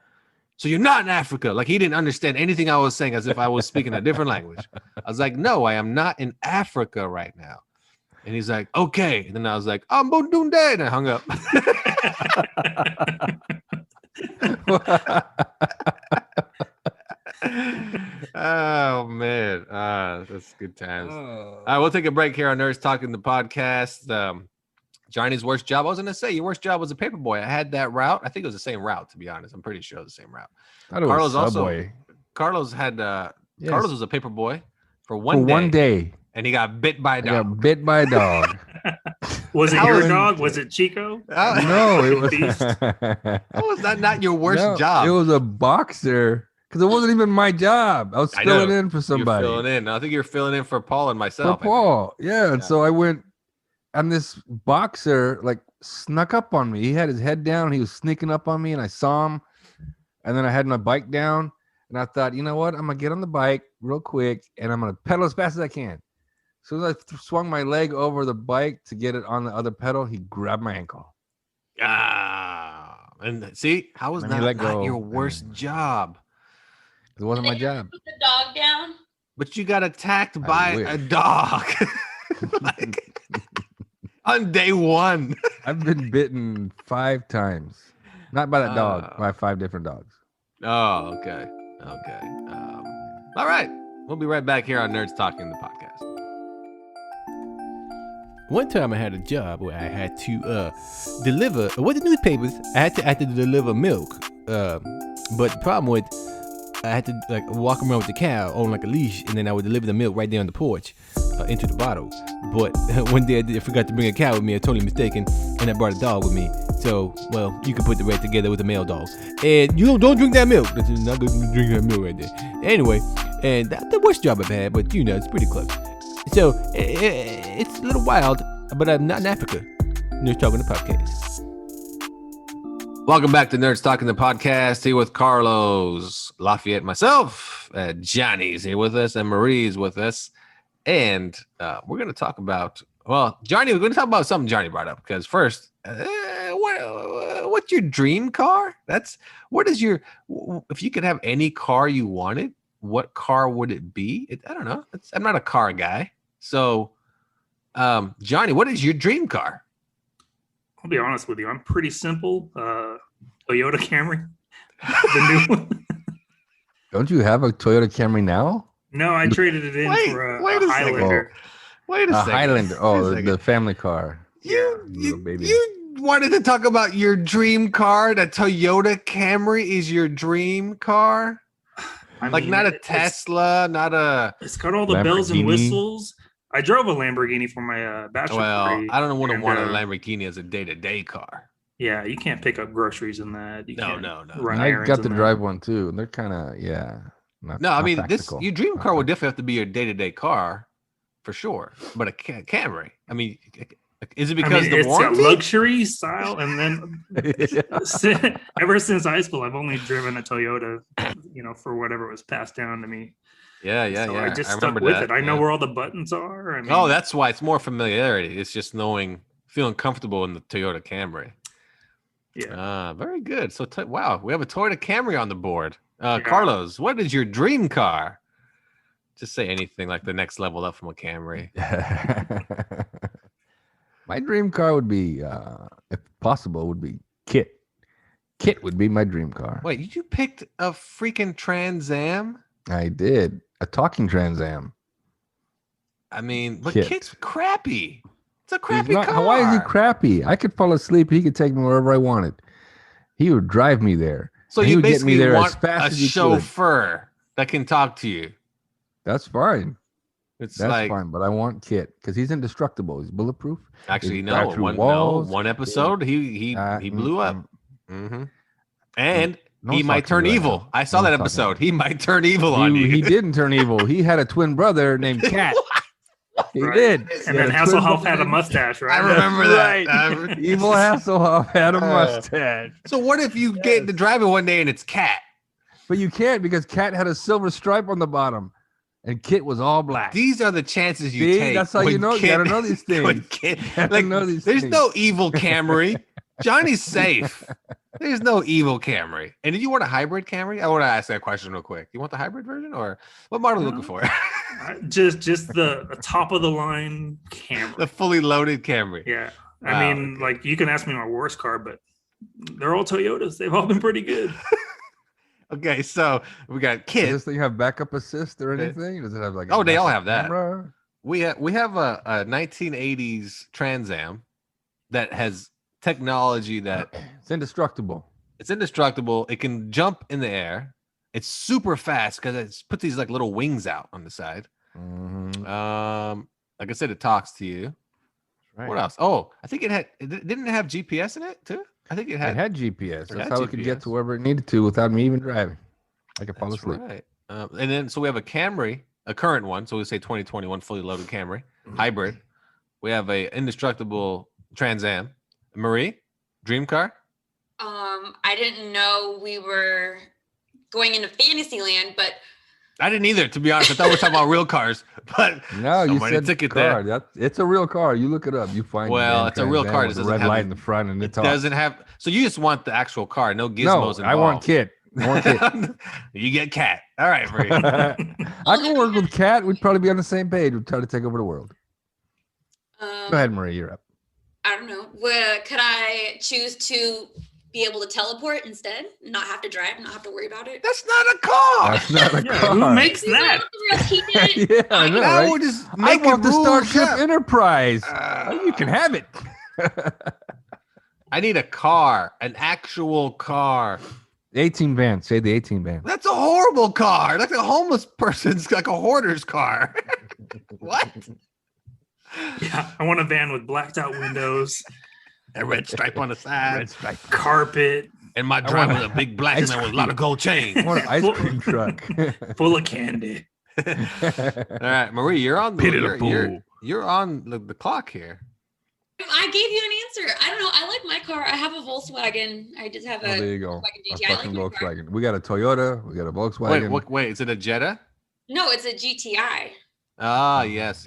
So you're not in Africa. Like, he didn't understand anything I was saying, as if I was speaking a different language. I was like, no, I am not in Africa right now. And he's like, okay. And then I was like, I'm Bundunde. And I hung up. Oh, man. That's good times. All right, we'll take a break here on Nerds Talking the podcast. Johnny's worst job. I was going to say, your worst job was a paperboy. I had that route. I think it was the same route, to be honest. I'm pretty sure it was the same route. I thought it was Subway. Carlos had, Yes. Carlos was a paperboy for For one day. day. And he got bit by a I dog. got bit by a dog. Was it How your is- dog? Was it Chico? No, it was. Beast. How was that not your worst No, job? It was a boxer because it wasn't even my job. I was I filling know. in for somebody. You're filling in. I think you're filling in for Paul and For myself. Paul. Yeah. And Yeah. so I went, and this boxer like snuck up on me. He had his head down. He was sneaking up on me, and I saw him. And then I had my bike down, and I thought, you know what? I'm gonna get on the bike real quick, and I'm gonna pedal as fast as I can. So as I swung my leg over the bike to get it on the other pedal, he grabbed my ankle. And see, how was And he that let not go. your worst job? It wasn't my job. Put the dog down. But you got attacked by a wish. dog. Like, on day one. I've been bitten 5 times. Not by that dog, by 5 different dogs. Oh, okay. Okay. All right. We'll be right back here on Nerds Talking the podcast. One time I had a job where I had to deliver with the newspapers. I had to deliver milk, but the problem was I had to like walk around with the cow on like a leash, and then I would deliver the milk right there on the porch. into the bottle. But one day I forgot to bring a cat with me. I totally mistaken, and I brought a dog with me. So, well, you can put the right together with a male dog. And you don't drink that milk. This is not going to drink that milk right there. Anyway, and that's the worst job I've had, but you know, it's pretty close. So, it's a little wild, but I'm not in Africa. Nerds Talking the Podcast. Welcome back to Nerds Talking the Podcast. Here with Carlos, Lafayette, myself. Johnny's here with us, and Marie's with us. And we're going to talk about, well, Johnny, we're going to talk about something Johnny brought up. Because first, what's your dream car? What is your, if you could have any car you wanted, what car would it be? I don't know. I'm not a car guy. So, Johnny, what is your dream car? I'll be honest with you. I'm pretty simple. Toyota Camry, the new one. Don't you have a Toyota Camry now? No, I traded it in for a Highlander. Wait a second. Highlander. Oh, Wait a the family car. You baby. wanted to talk about your dream car? The Toyota Camry is your dream car? I Like mean, not a it's- Tesla, not a. It's got all the bells and Lamborghini. whistles. I drove a Lamborghini for my bachelor Well, degree. I don't want to and, want a Lamborghini as a day-to-day car. Yeah, you can't pick up groceries in that. You No, can't no. run I errands got to in that. drive one too, and they're kind of not- No, I not mean practical. your dream Not car would definitely have to be your day-to-day car, for sure. But a Camry, I mean, is it because the it's warranty? a luxury style, and then practical. ever since high school, I've only driven a Toyota, for whatever was passed down to me. Yeah. So I just stuck remember with that, it. I know yeah. where all the buttons are. I mean, Oh, that's why it's more familiarity. It's just feeling comfortable in the Toyota Camry. yeah. Very good. So, wow, we have a Toyota Camry on the board. Yeah. Carlos, what is your dream car? Just say anything like the next level up from a Camry. My dream car would be, if possible, would be Kit. Kit would be my dream car. Wait, you picked a freaking Trans Am? I did a talking Trans Am. I mean, but Kit. Kit's crappy. It's a He's crappy not- car. Why is he crappy? I could fall asleep. He could take me wherever I wanted. He would drive me there. So and he you would get me basically there as want fast a as he could. chauffeur that can talk to you. That's fine. It's That's like fine. But I want Kit because he's indestructible. He's bulletproof. actually He no drive through one walls. one episode he blew up. Mm-hmm. And No he one's might talking turn to me right evil. now. I saw No that one's talking episode. He might turn evil on you. He didn't turn evil. He had a twin brother named Cat. He Right. did. And He then had a twin Hasselhoff brother had a named- mustache, right? I remember That's that. right. Evil Hasselhoff had a mustache. So what if you get into driving one day and it's Cat? But you can't because Cat had a silver stripe on the bottom and Kit was all black. These are the chances you See, take. that's how you when know. You gotta know these when things. Kit- gotta like, know these there's things. no evil Camry. Johnny's safe. There's no evil Camry. And did you want a hybrid Camry? I want to ask that question real quick. You want the hybrid version or what model are you looking for? Just the top of the line Camry. The fully loaded Camry. Yeah. Wow, I mean, okay. like you can ask me my worst car, but they're all Toyotas. They've all been pretty good. Okay, so we got Does Kit. this thing have backup assist or Okay. anything? Does it have like? Oh, they all backup have that. camera? We have a 1980s Trans Am that has technology that It's indestructible. it's indestructible. It can jump in the air. It's super fast because it's put these like little wings out on the side. Mhm. Like I said, it talks to you. What else? Oh, I think didn't it have GPS in it too? I think it It had. had GPS. It That's had how it could get GPS. to wherever it needed to without me even driving. I could fall That's asleep. right. And then so we have a Camry, a current one. So we say 2021 fully loaded Camry, hybrid. We have a indestructible Trans Am. Marie, dream car. I didn't know we were going into Fantasyland, but I didn't either, to be honest. I thought we were talking about real cars, but No, you somebody said took it car. there. It's a real car. You look it up. You find. the Well, damn it's a real Trans car. Am It with a doesn't red have light the- in the front and it it's off. doesn't have. So you just want the actual car, no No, gizmos involved. I want Kit. I want Kit. You get Cat. All right, Marie. I can work with Cat. We'd probably be on the same page. We'd try to take over the world. Go ahead, Marie. You're up. I don't know. Could I choose to be able to teleport instead, not have to drive, not have to worry about it? That's not a car. That's not a Yeah, car. who makes We went that? out the road, he did it. Yeah, I know, That right? would just I make want it the rules Starship up. Enterprise. Oh, you can have it. I need a car, an actual car. The 18 van. Say the 18 van. That's a horrible car. Like a homeless person's, like a hoarder's car. What? Yeah, I want a van with blacked out windows, A red stripe on the side. Red stripe. carpet, And my driver with a big black and there was a lot of gold chains. I want an ice cream truck. full of candy. All right, Marie, you're on the Pity the you're on the clock here. I gave you an answer. I don't know. I like my car. I have a Volkswagen. I just have Oh, there a you go. Volkswagen A GT. I like fucking my car. Volkswagen. We got a Toyota. We got a Volkswagen. Wait, is it a Jetta? No, it's a GTI. Ah, yes.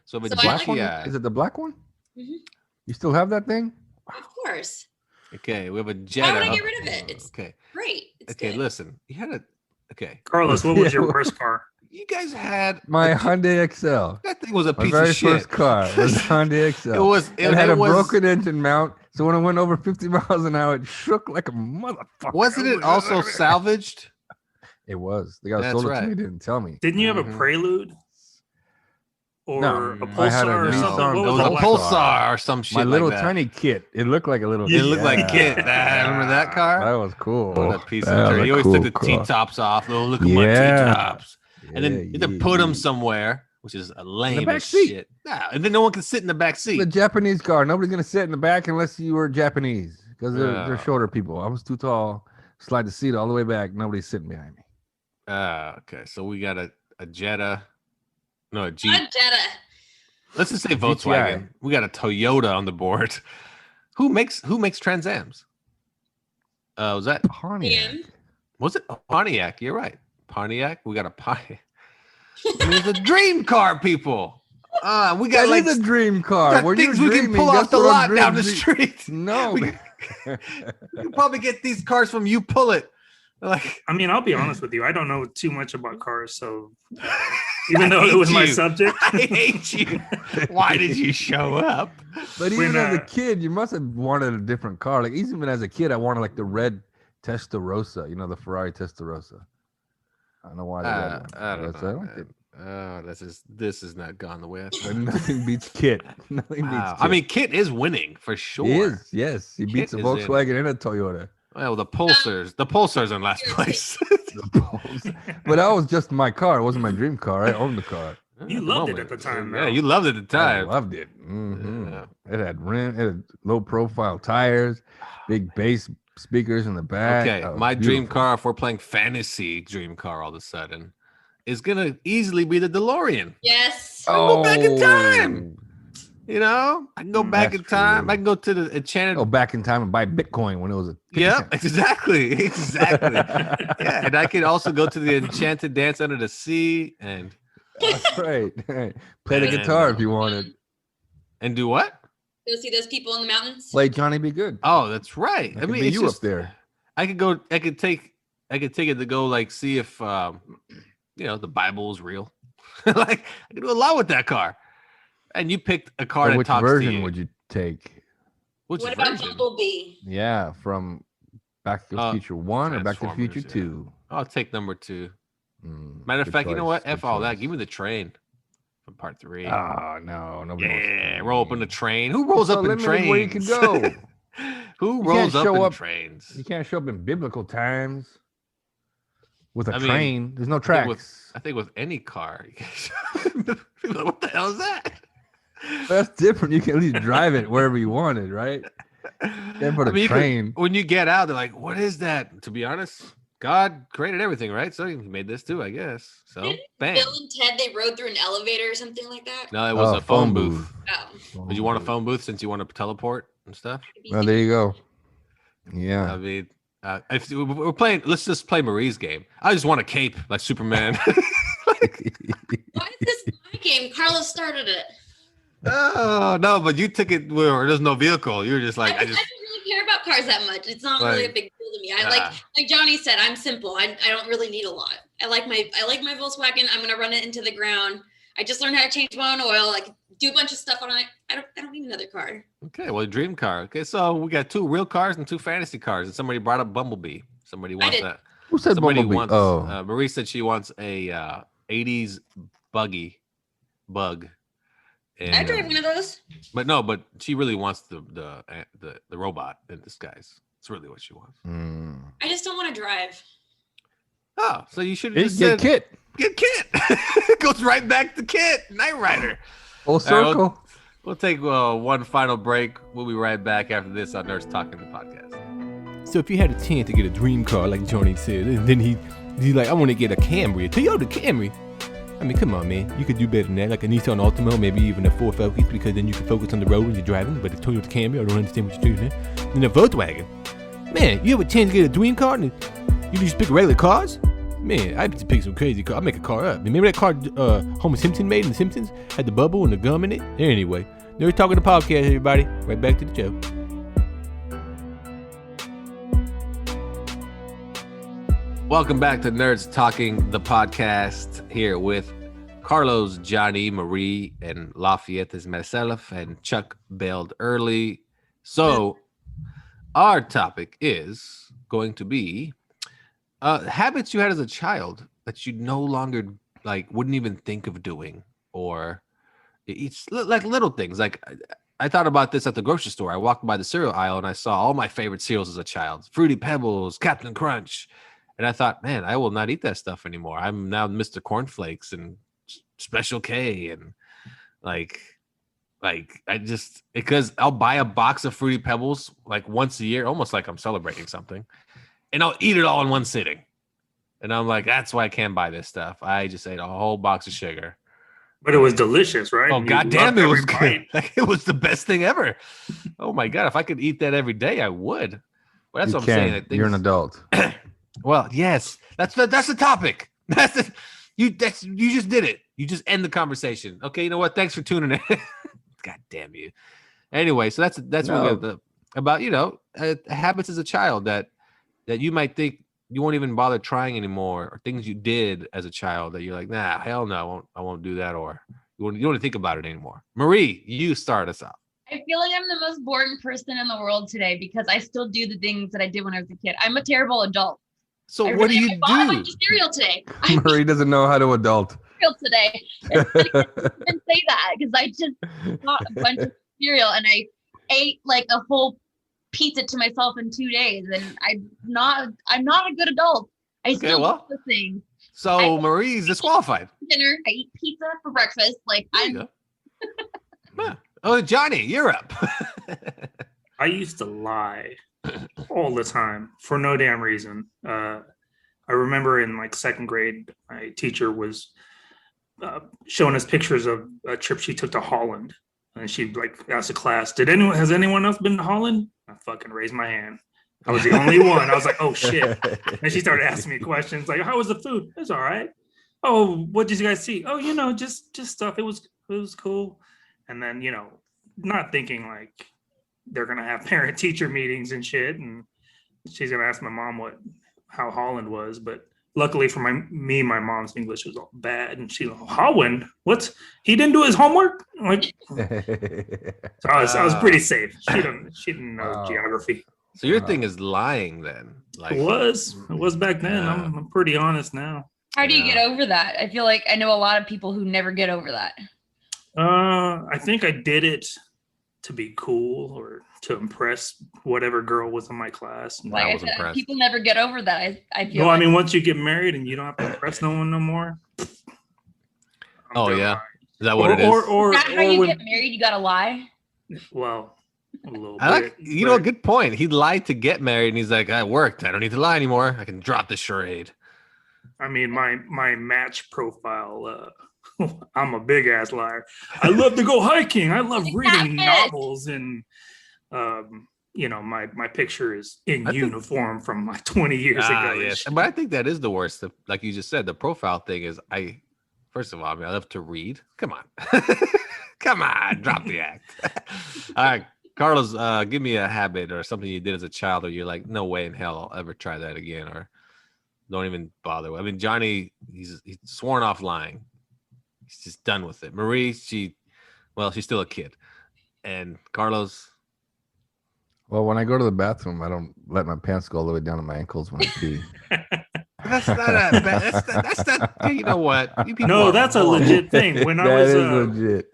So if it's So I Black like- one? GTI. Is it the black one? Mhm. You still have that thing? Of course. Okay, we have a Why would Jetta. I get rid of it? It's Okay. great. It's Okay, good. listen. You had a okay. Carlos, what was your Yeah. worst car? You guys had My Hyundai XL. that thing was a My piece very of shit. first car was a Hyundai XL. It was It had a was, broken engine mount, so when it went over 50 miles an hour, it shook like a motherfucker. Wasn't it also salvaged? It was. The guy who That's sold it to right. me didn't tell me. Didn't you have a Mhm. Prelude? Or No, a I had a Pulsar or Nissan something? What It was was a that? Pulsar. Pulsar or some shit My little like that. tiny kit. It looked like a little. It looked like Yeah. Kit. Remember that car? That was cool. What a piece That of was dirt. a He always cool took the car. T-tops off. Oh, look at my Yeah. T-tops. And then you had to put them somewhere, which is a lame back as seat. shit. Nah, and then no one can sit in the back The seat. Japanese car. Nobody's gonna sit in the back unless you were Japanese, because they're Yeah. shorter people. I was too tall. Slide the seat all the way back. Nobody's sitting behind me. Okay, so we got a Jetta. No, a Jeep. A Jetta. Let's just say GTI. Volkswagen. We got a Toyota on the board. Who makes Trans Ams? Was that Pontiac. DM. was it Pontiac? You're right. Pontiac. We got a Pontiac. It's a dream car, people. We got That like is a dream car. got Where things you're we can dreaming, pull off that's the what I'm lot down the dreaming. street. No, We- man. You can probably get these cars from You Pull It. Like I mean, I'll be honest with you. I don't know too much about cars, so even though it was my you. subject, I hate you. Why did you show up? But When, even as a uh, kid, you must have wanted a different car. Like even as a kid, I wanted like the red Testarossa. You know, the Ferrari Testarossa. I don't know why. The red one. I don't That's- know. liked it. Oh, this has not gone the way I But thought. nothing beats Kit. Nothing beats Wow. Kit. I mean, Kit is winning for sure. he is. Yes, he beats a Kit is in. Volkswagen and a Toyota. Well, the Pulsar's in last place. But that was just my car. It wasn't my dream car. I owned the car. You At the loved it moment. at the time, Yeah, though. you loved it at the I time. loved it. Mhm. Yeah. It had rim. It had low profile tires, big bass speakers in the back. Okay, That was my dream beautiful. car, if we're playing fantasy dream car all of a sudden, is gonna easily be the DeLorean. Yes. Go back in Oh. time. You know, I can go back That's in time. true. I can go to the enchanted. Go back in time and buy Bitcoin when it was a 50 Yeah, cent. exactly, exactly. Yeah, and I could also go to the enchanted dance under the sea and That's right. Play the And, guitar if you wanted. do what? Go see those people in the mountains. Play Johnny Be Good. Oh, that's right. That I could mean, be it's you just, up there. I could go. I could take it to go like see if the Bible is real. Like I could do a lot with that car. And you picked a car Or that which talks to version you. would you take? Which What about version? Bumblebee? Yeah, from Back to the Uh, Future 1 or Back to the Future Transformers, 2? I'll take number 2. Mm, Matter of good fact, you know what? choice, F good all that. choice. Give me the train from part 3. Oh, no. Nobody wants Yeah, to roll up in the train. Who rolls So up in limited trains? where you can go. Who You rolls can't up show in up- trains? You can't show up in biblical times with a I mean, train. There's no I think tracks. I think with any car, you can show up. People are like, what the hell is that? That's different. You can at least drive it wherever you wanted, right? Then put a you could- train. when you get out, they're like, "What is that?" To be honest, God created everything, right? So He made this too, I guess. So, bam. Bill and Ted, they rode through an elevator or something like that. No, it was Oh, a phone booth. Oh, Did you want a phone booth since you want to teleport and stuff? Oh, there you go. I Yeah. mean, if we're playing, let's just play Marie's game. I just want a cape like Superman. why is this my game? Carlos started it. Oh no, but you took it where there's no vehicle. You're just like, I don't really care about cars that much. It's not really a Like, big deal to me. I like Johnny said, I'm simple. I don't really need a lot. I like my Volkswagen. I'm gonna run it into the ground. I just learned how to change my own oil. I can do a bunch of stuff on it. I don't need another car. Okay, well, dream car. Okay, so we got 2 real cars and 2 fantasy cars, and somebody brought up Bumblebee. Somebody wants did. that. Who said Somebody Bumblebee? wants. Oh, Marie said she wants a 80s bug. And, I drive one of those. but she really wants the robot in disguise. It's really what she wants. mm. I just don't want to drive. Oh, so you should have Get just said Kit. get Kit. Goes right back to Kit, Knight Rider. Full right, circle. We'll take one final break. We'll be right back after this on Nerds Talking the Podcast. So if you had a chance to get a dream car, like Johnny said, and then he's like, I want to get a Camry, a Toyota Camry. I mean, come on, man. You could do better than that, like a Nissan Altima, maybe even a Ford Focus, because then you can focus on the road when you're driving. But a Toyota Camry, I don't understand what you're doing there. Then a Volkswagen. Man, you have a chance to get a dream car, and you just pick regular cars? Man, I'd just pick some crazy car. I'll make a car up. Remember that car Homer Simpson made in The Simpsons? Had the bubble and the gum in it? Anyway, Nerds Talking the Podcast, everybody. Right back to the show. Welcome back to Nerds Talking the Podcast, here with Carlos, Johnny, Marie, and Lafayette is myself, and Chuck bailed early. So our topic is going to be habits you had as a child that you no longer wouldn't even think of doing, or it's like little things. Like I thought about this at the grocery store. I walked by the cereal aisle and I saw all my favorite cereals as a child: Fruity Pebbles, Captain Crunch. And I thought, man, I will not eat that stuff anymore. I'm now Mr. Cornflakes and Special K, and I just, because I'll buy a box of Fruity Pebbles like once a year, almost like I'm celebrating something, and I'll eat it all in one sitting. And I'm like, that's why I can't buy this stuff. I just ate a whole box of sugar. But it was delicious, right? Oh, You goddamn, loved it every was good. bite. Like, it was the best thing ever. Oh my God, if I could eat that every day, I would. Well, that's You what I'm saying. can. I think You're an adult. Well, yes, that's the topic. You just did it. You just end the conversation. Okay, you know what? Thanks for tuning in. God damn you. Anyway, so that's No. what we're about. Habits as a child that you might think you won't even bother trying anymore, or things you did as a child that you're like, nah, hell no, I won't do that, or you don't want to think about it anymore. Marie, you start us off. I feel like I'm the most boring person in the world today because I still do the things that I did when I was a kid. I'm a terrible adult. So I what do really- you I bought a do? bunch of cereal today. I Marie doesn't know how to adult. cereal today. And I didn't say that because I just bought a bunch of cereal and I ate like a whole pizza to myself in 2 days, and I'm not a good adult. I still well. do the thing. So Marie's disqualified. Dinner, I eat pizza for breakfast. Like There you go. Yeah. Oh, Johnny, you're up. I used to lie all the time for no damn reason. I remember in like second grade, my teacher was showing us pictures of a trip she took to Holland, and she like asked the class, has anyone else been to Holland?" I fucking raised my hand. I was the only one. I was like, "Oh shit!" And she started asking me questions like, "How was the food?" "It's all right." "Oh, what did you guys see?" "Oh, just stuff. It was cool." And then not thinking like they're gonna have parent teacher meetings and shit, and she's gonna ask my mom how Holland was. But luckily for my mom's English was all bad, and she's like, "Holland? He didn't do his homework?" Like, so I was pretty safe. She didn't know Wow. geography. So your thing is lying then. Like It was back then. Yeah. I'm pretty honest now. How do you Yeah. get over that? I feel like I know a lot of people who never get over that. I think I did it to be cool or to impress whatever girl was in my class. Like I was said, impressed. people never get over that. I feel. No, I like. mean, once you get married and you don't have to impress no one no more. I'm Oh, done yeah. lying. Is that what it is? Or, Is that how you when, get married? You gotta lie. well, a little I like, bit. a good point. He lied to get married, and he's like, I worked. I don't need to lie anymore. I can drop this charade. I mean, my match profile. I'm a big ass liar. I love to go hiking. I love reading Catfish. novels, and my picture is in I think- uniform from like 20 years ago. and Yes. shit. But I think that is the worst. Like you just said, the profile thing is first of all, I love to read. Come on. Come on, drop the act. All right. Carlos, give me a habit or something you did as a child, or you're like, no way in hell I'll ever try that again, or don't even bother. I mean, Johnny, he's sworn off lying. He's just done with it. Marie, she's still a kid. And Carlos, Well, when I go to the bathroom, I don't let my pants go all the way down to my ankles when I pee. that's not a bad. That's not. Hey, you know what? You people No, are that's a horrible. legit thing. When I That was is legit.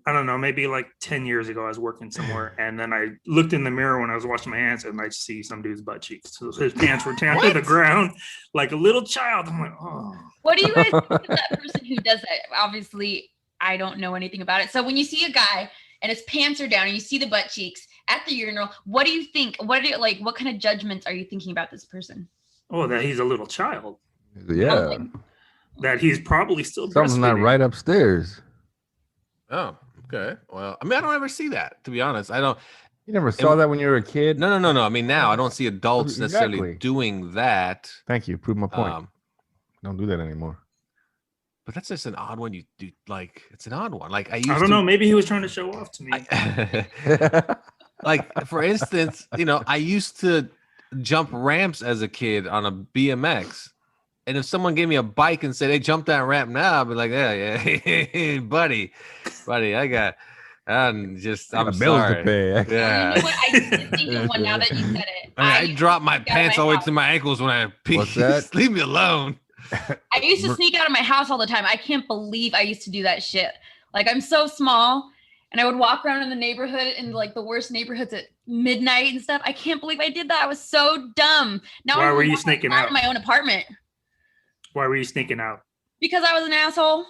I don't know, maybe like 10 years ago, I was working somewhere, and then I looked in the mirror when I was washing my hands, and I see some dude's butt cheeks. So his pants were down to the ground like a little child. I'm like, oh. What do you guys think of that person who does that? Obviously, I don't know anything about it. So when you see a guy and his pants are down and you see the butt cheeks at the urinal, what do you think? What kind of judgments are you thinking about this person? Oh, that he's a little child. Yeah. That he's probably still Something's not breastfeeding. right upstairs. Oh, okay. Well, I mean, I don't ever see that, to be honest. I don't. You never saw that when you were a kid? No. I mean, now I don't see adults necessarily Exactly. doing that. Thank you. Prove my point. Um, Don't do that anymore. but that's just an odd one. You do like it's an odd one. Like I used I don't know. Maybe he was trying to show off to me. like for instance, I used to jump ramps as a kid on a BMX. And if someone gave me a bike and said, "Hey, jump that ramp now," I'd be like, "Yeah, buddy, I'm Bills sorry." to pay. Yeah. You know what? I did think of one now that you said it. I dropped my sneak out of pants all the way house. to my ankles when I pee. What's that? Leave me alone. I used to sneak out of my house all the time. I can't believe I used to do that shit. Like I'm so small and I would walk around in the neighborhood in like the worst neighborhoods at midnight and stuff. I can't believe I did that. I was so dumb. Now Why I'm were you walking sneaking around out? in my own apartment Why were you sneaking out? because I was an asshole.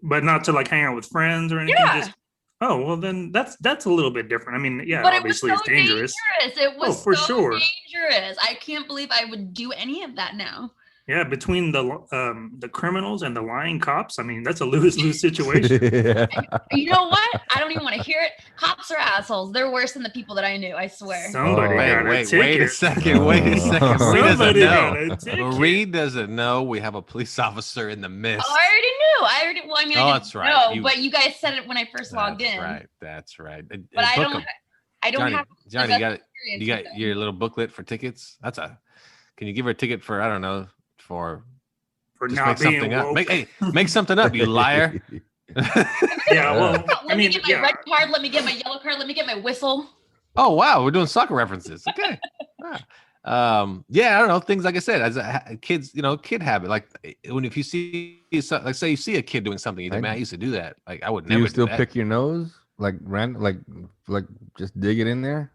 But not to like hang out with friends or anything. Yeah. Just well, then that's a little bit different. I mean, yeah, But it was obviously so it's dangerous. It was for so sure. dangerous. I can't believe I would do any of that now. Yeah, between the criminals and the lying cops, I mean, that's a lose-lose situation. Yeah. You know what? I don't even want to hear it. Cops are assholes. They're worse than the people that I knew. I swear. Somebody Oh. got a Wait a ticket. second. Wait a second. Marie doesn't Somebody got know. a ticket. Marie doesn't know we have a police officer in the midst. Oh, I already knew. Well, I mean, Oh, I didn't that's right. know, You- but you guys said it when I first logged That's in. right. That's right. But I don't. I don't Johnny, have. Johnny, you got experience you got with them. your little booklet for tickets. Can you give her a ticket for I don't know for For just not make being something up? woke. Make something up, you liar. Yeah, well, Let I me mean, get my yeah. red card. Let me get my yellow card. Let me get my whistle. Oh wow, we're doing soccer references. Okay. Yeah, I don't know things like I said as kids, kid habit. Like if you see like say you see a kid doing something, you think, man, I used to do that. Like I would Do never you still do that. pick your nose? Like like just dig it in there?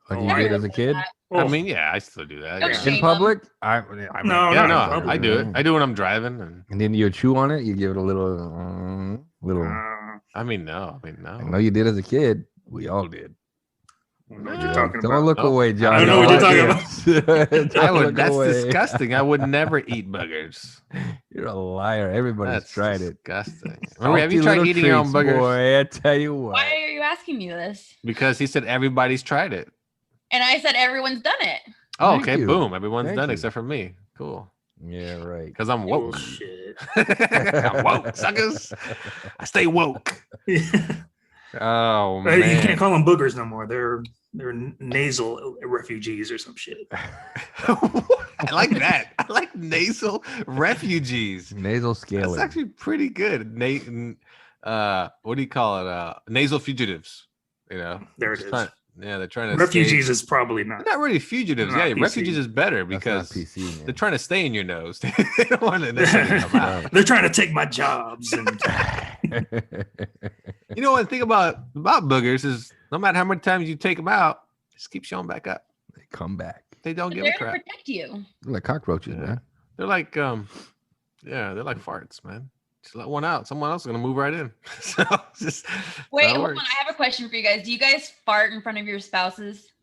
Like Oh, you I did as a kid? I mean, yeah, I still do that. Don't Yeah, shame In public? I No, yeah not no, in public. I do it. I do when I'm driving, and And then you chew on it, you give it a little I mean, no. I know you did as a kid. We all did. I don't know what you're talking Don't about. look Nope. away, John. I don't know what you're talking I would. That's disgusting. I would never eat boogers. You're a liar. Everybody's That's tried it. disgusting. Marie, have you tried Salty eating your own little treats, boogers? Boy, I tell you what. Why are you asking me this? Because he said everybody's tried it. And I said everyone's done it. Oh, Thank okay. you. Boom. Everyone's Thank done you. except for me. Cool. Yeah, right. Because I'm woke. Bullshit. I'm woke, suckers. I stay woke. Oh Hey, you can't man. call them boogers no more. They're nasal refugees or some shit. I like that. I like nasal refugees. Nasal That's scaling. actually pretty good. What do you call it? Nasal fugitives. There They're it is. trying- yeah, they're trying to Refugees is probably not. They're not really fugitives. Not Yeah, PC. refugees is better That's not because PC, man. they're trying to stay in your nose. They don't want to necessarily come out. They're trying to take my jobs. And You know one thing about boogers is no matter how many times you take them out, just keep showing back up. They come back. They don't But give they're a to crap. protect you. They're like cockroaches, Yeah. man. They're like they're like farts, man. Just let one out. Someone else is gonna move right in. So just Wait, that hold on. works. I have a question for you guys. Do you guys fart in front of your spouses?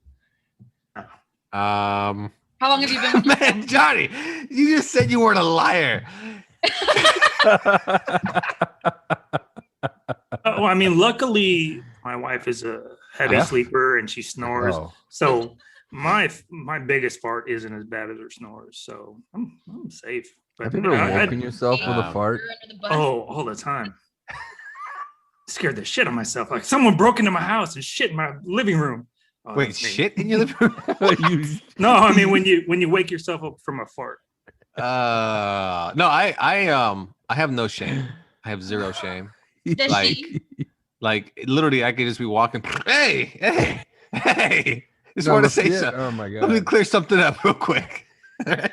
How long have you been with Man, Johnny, you just said you weren't a liar. oh, I mean, luckily, my wife is a heavy Yeah. sleeper and she snores. Oh, So my biggest fart isn't as bad as her snores. So I'm safe. But have you ever I- woken yourself with a Um, fart? You're under the bus? oh, all the time. Scared the shit out of myself. Like someone broke into my house and shit in my living room. Oh, Wait, that's me. shit in your living room? You- No, I mean when you wake yourself up from a fart. No, I have no shame. I have zero shame. Does like- she? Like literally, I could just be walking. Hey, just No, want to let's say see it. something. Oh my Let me god. clear something up real quick. Let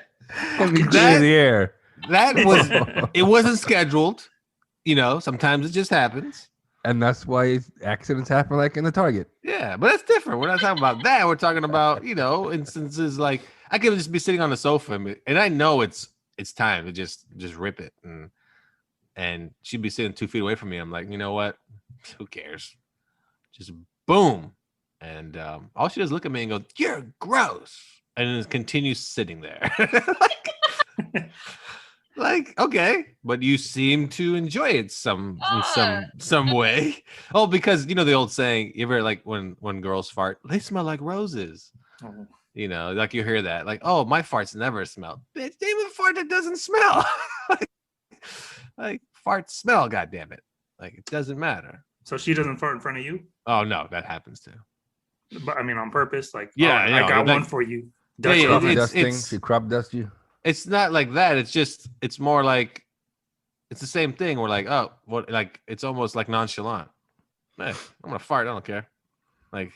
me clear that- the air. That was it. Wasn't scheduled. Sometimes it just happens. And that's why accidents happen like in the Target. Yeah, but that's different. We're not talking about that. We're talking about instances like I could just be sitting on the sofa and I know it's time to just rip it. And and she'd be sitting 2 feet away from me. I'm like, you know what? Who cares? Just boom. And all she does is look at me and go, "You're gross," and then continues sitting there. like, okay, but you seem to enjoy it in some way. Oh, because you know the old saying, you ever like when girls fart, they smell like roses. Oh. You know, like you hear that, like, oh, my farts never smell. Bitch, name a fart that doesn't smell. like farts smell, goddamn it. Like it doesn't matter. So she doesn't fart in front of you? Oh no, that happens too. But I mean, on purpose. Like, Yeah, I got like- one for you. Yeah, yeah, Crop it's- dusting. She crop dust you. It's not like that. It's more like it's the same thing. We're like, oh, what? Like it's almost like nonchalant. Hey, I'm gonna fart. I don't care. Like,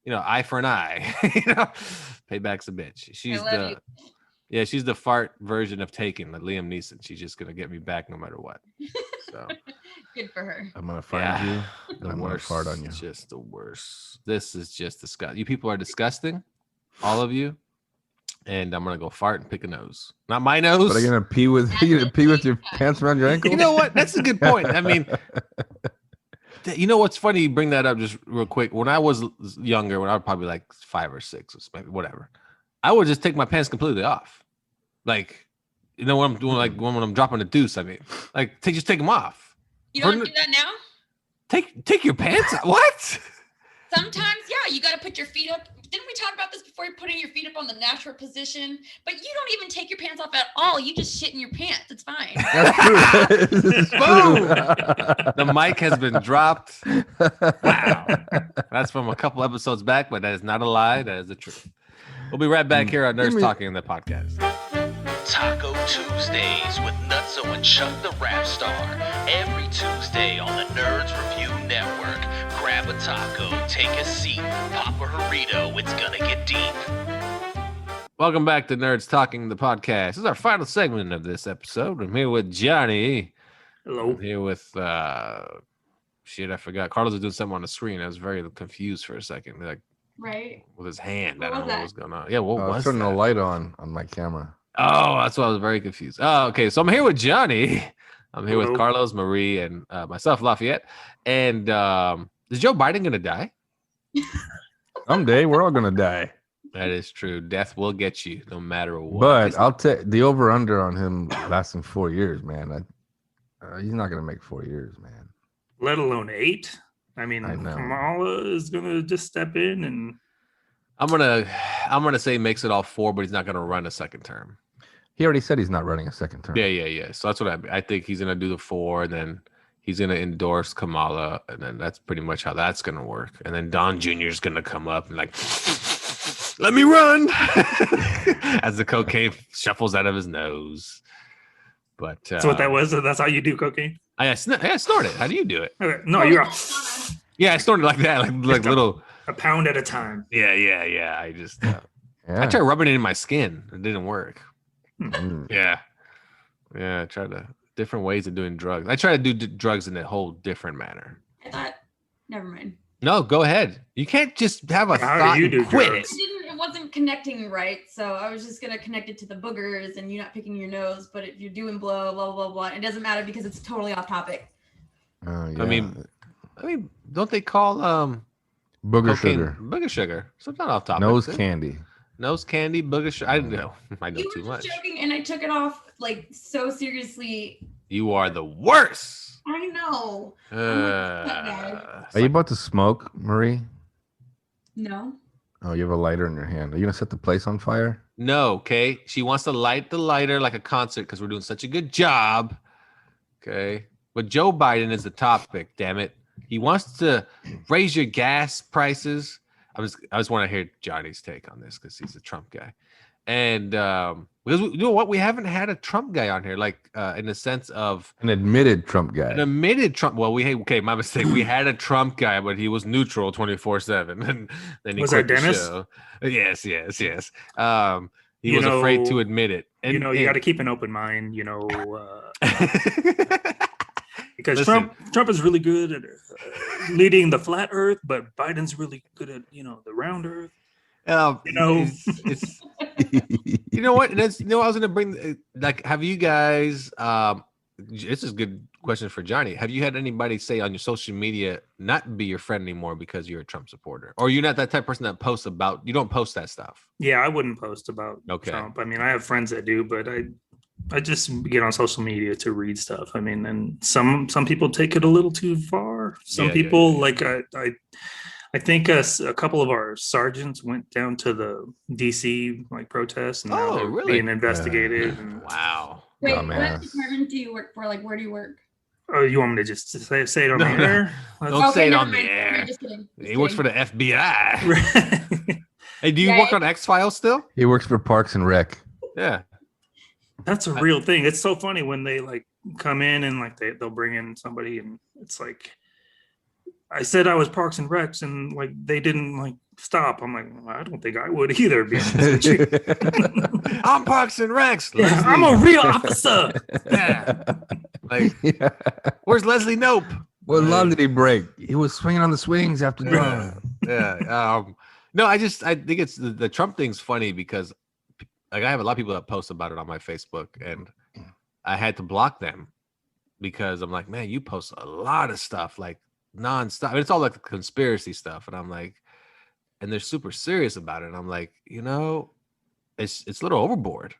you know, eye for an eye. You know, payback's a bitch. She's love yeah, she's the fart version of Taken, like Liam Neeson. She's just gonna get me back no matter what. So Good for her. I'm gonna find yeah, you. the I'm gonna worst. fart on you. It's just the worst. This is just disgusting. You people are disgusting, all of you. And I'm gonna go fart and pick a nose. Not my nose. But are you gonna pee with you gonna pee with your pants around your ankle? You know what? That's a good point. I mean, you know what's funny? You bring that up just real quick. When I was younger, when I was probably like 5 or 6 or maybe whatever, I would just take my pants completely off. Like, you know what I'm doing? Like when I'm dropping a deuce, I mean, like just take them off. You don't do that now? Take your pants off. What? Sometimes, yeah, you got to put your feet up. Didn't we talk about this before? You're putting your feet up on the natural position, but you don't even take your pants off at all. You just shit in your pants. It's fine. That's true. This is Boom. true. The mic has been dropped. Wow. That's from a couple episodes back, but that is not a lie. That is the truth. We'll be right back here on Nerds Talking, the podcast. Taco Tuesdays with Nutso and Chuck the Rap Star. Every Tuesday on the Nerds Review Network. Grab a taco, take a seat, pop a burrito. It's gonna get deep. Welcome back to Nerds Talking, the podcast. This is our final segment of this episode. I'm here with Johnny. Hello. I'm here with shit, I forgot. Carlos was doing something on the screen. I was very confused for a second, like Right. with his hand. I What don't was know what that? was going on. Yeah, what I was was turning that? the light on my camera. Oh, that's why I was very confused. Oh, okay. So I'm here with Johnny. I'm here with Hello. Carlos, Marie, and myself, Lafayette. And is Joe Biden gonna die? Someday we're all gonna die. That is true. Death will get you no matter what. But I'll take the over under on him lasting 4 years, man. He's not gonna make 4 years, man. Let alone 8. I mean, I know. Kamala is gonna just step in and I'm gonna say he makes it all 4, but he's not gonna run a second term. He already said he's not running a second term. Yeah. So that's what I think he's gonna do the 4, and then he's gonna endorse Kamala, and then that's pretty much how that's gonna work. And then Don Jr. is gonna come up and like, let me run, as the cocaine shuffles out of his nose. But that's what that was. That's how you do cocaine. I snorted. How do you do it? Okay. No, you're Yeah, I snorted like that, like little. a pound at a time. Yeah. I just Yeah. I tried rubbing it in my skin. It didn't work. Mm. Yeah. I tried different ways of doing drugs. I try to do drugs in a whole different manner. I thought, never mind. No, go ahead. You can't just have a How do thought you and do quit drugs? It wasn't connecting right, so I was just gonna connect it to the boogers and you not picking your nose. But if you're doing blah blah blah blah, it doesn't matter because it's totally off topic. Oh, yeah. I mean, don't they call booger cocaine sugar, booger sugar? So it's not off topic. nose is it? candy. Nose candy, booger sugar. I don't know. I know You too were much. just joking, and I took it off like so seriously. You are the worst. I know. Uh, Are you about to smoke, Marie? No. Oh, you have a lighter in your hand. Are you gonna set the place on fire? No, okay. She wants to light the lighter like a concert because we're doing such a good job. Okay. But Joe Biden is the topic, damn it. He wants to raise your gas prices. I just want to hear Johnny's take on this because he's a Trump guy. And because you know what? We haven't had a Trump guy on here, like in the sense of An admitted Trump guy. an admitted Trump. Well, my mistake. We had a Trump guy, but he was neutral 24/7. And then he Was quit that the Dennis? show. Yes. He You was afraid know- to admit it. you got to keep an open mind. Because Listen. Trump is really good at leading the flat Earth, but Biden's really good at the round Earth. You know. it's you know what? I was gonna bring like, have you guys this is a good question for Johnny. Have you had anybody say on your social media not be your friend anymore because you're a Trump supporter, or you're not that type of person that posts about? You don't post that stuff. Yeah, I wouldn't post about Okay. Trump. I mean, I have friends that do, but I just get on social media to read stuff. I mean, and some people take it a little too far. Some Yeah, people like I think a couple of our sergeants went down to the DC like protests and now Oh, they're really? being investigated. And, Wow. Wait, what Dumbass. department do you work for? Like, where do you work? oh, you want me to just say it on No, the no. air? Don't say it never on the mind. air. No, just kidding. Just He works for kidding. the FBI. Hey, do you Yeah, work on X Files still? He works for Parks and Rec. Yeah. That's a real thing. It's so funny when they like come in and like they'll bring in somebody and it's like I said I was Parks and Recs and like they didn't like stop. I'm like, well, I don't think I would either. Be honest with you. I'm Parks and Recs. Yeah, I'm a real officer. Yeah. Like, Yeah. where's Leslie Nope? What lawn did he break? He was swinging on the swings after Yeah. drunk. Yeah. No, I think it's the Trump thing's funny because like I have a lot of people that post about it on my Facebook and I had to block them because I'm like, man, you post a lot of stuff like nonstop. It's all like the conspiracy stuff. And I'm like, and they're super serious about it. And I'm like, it's a little overboard,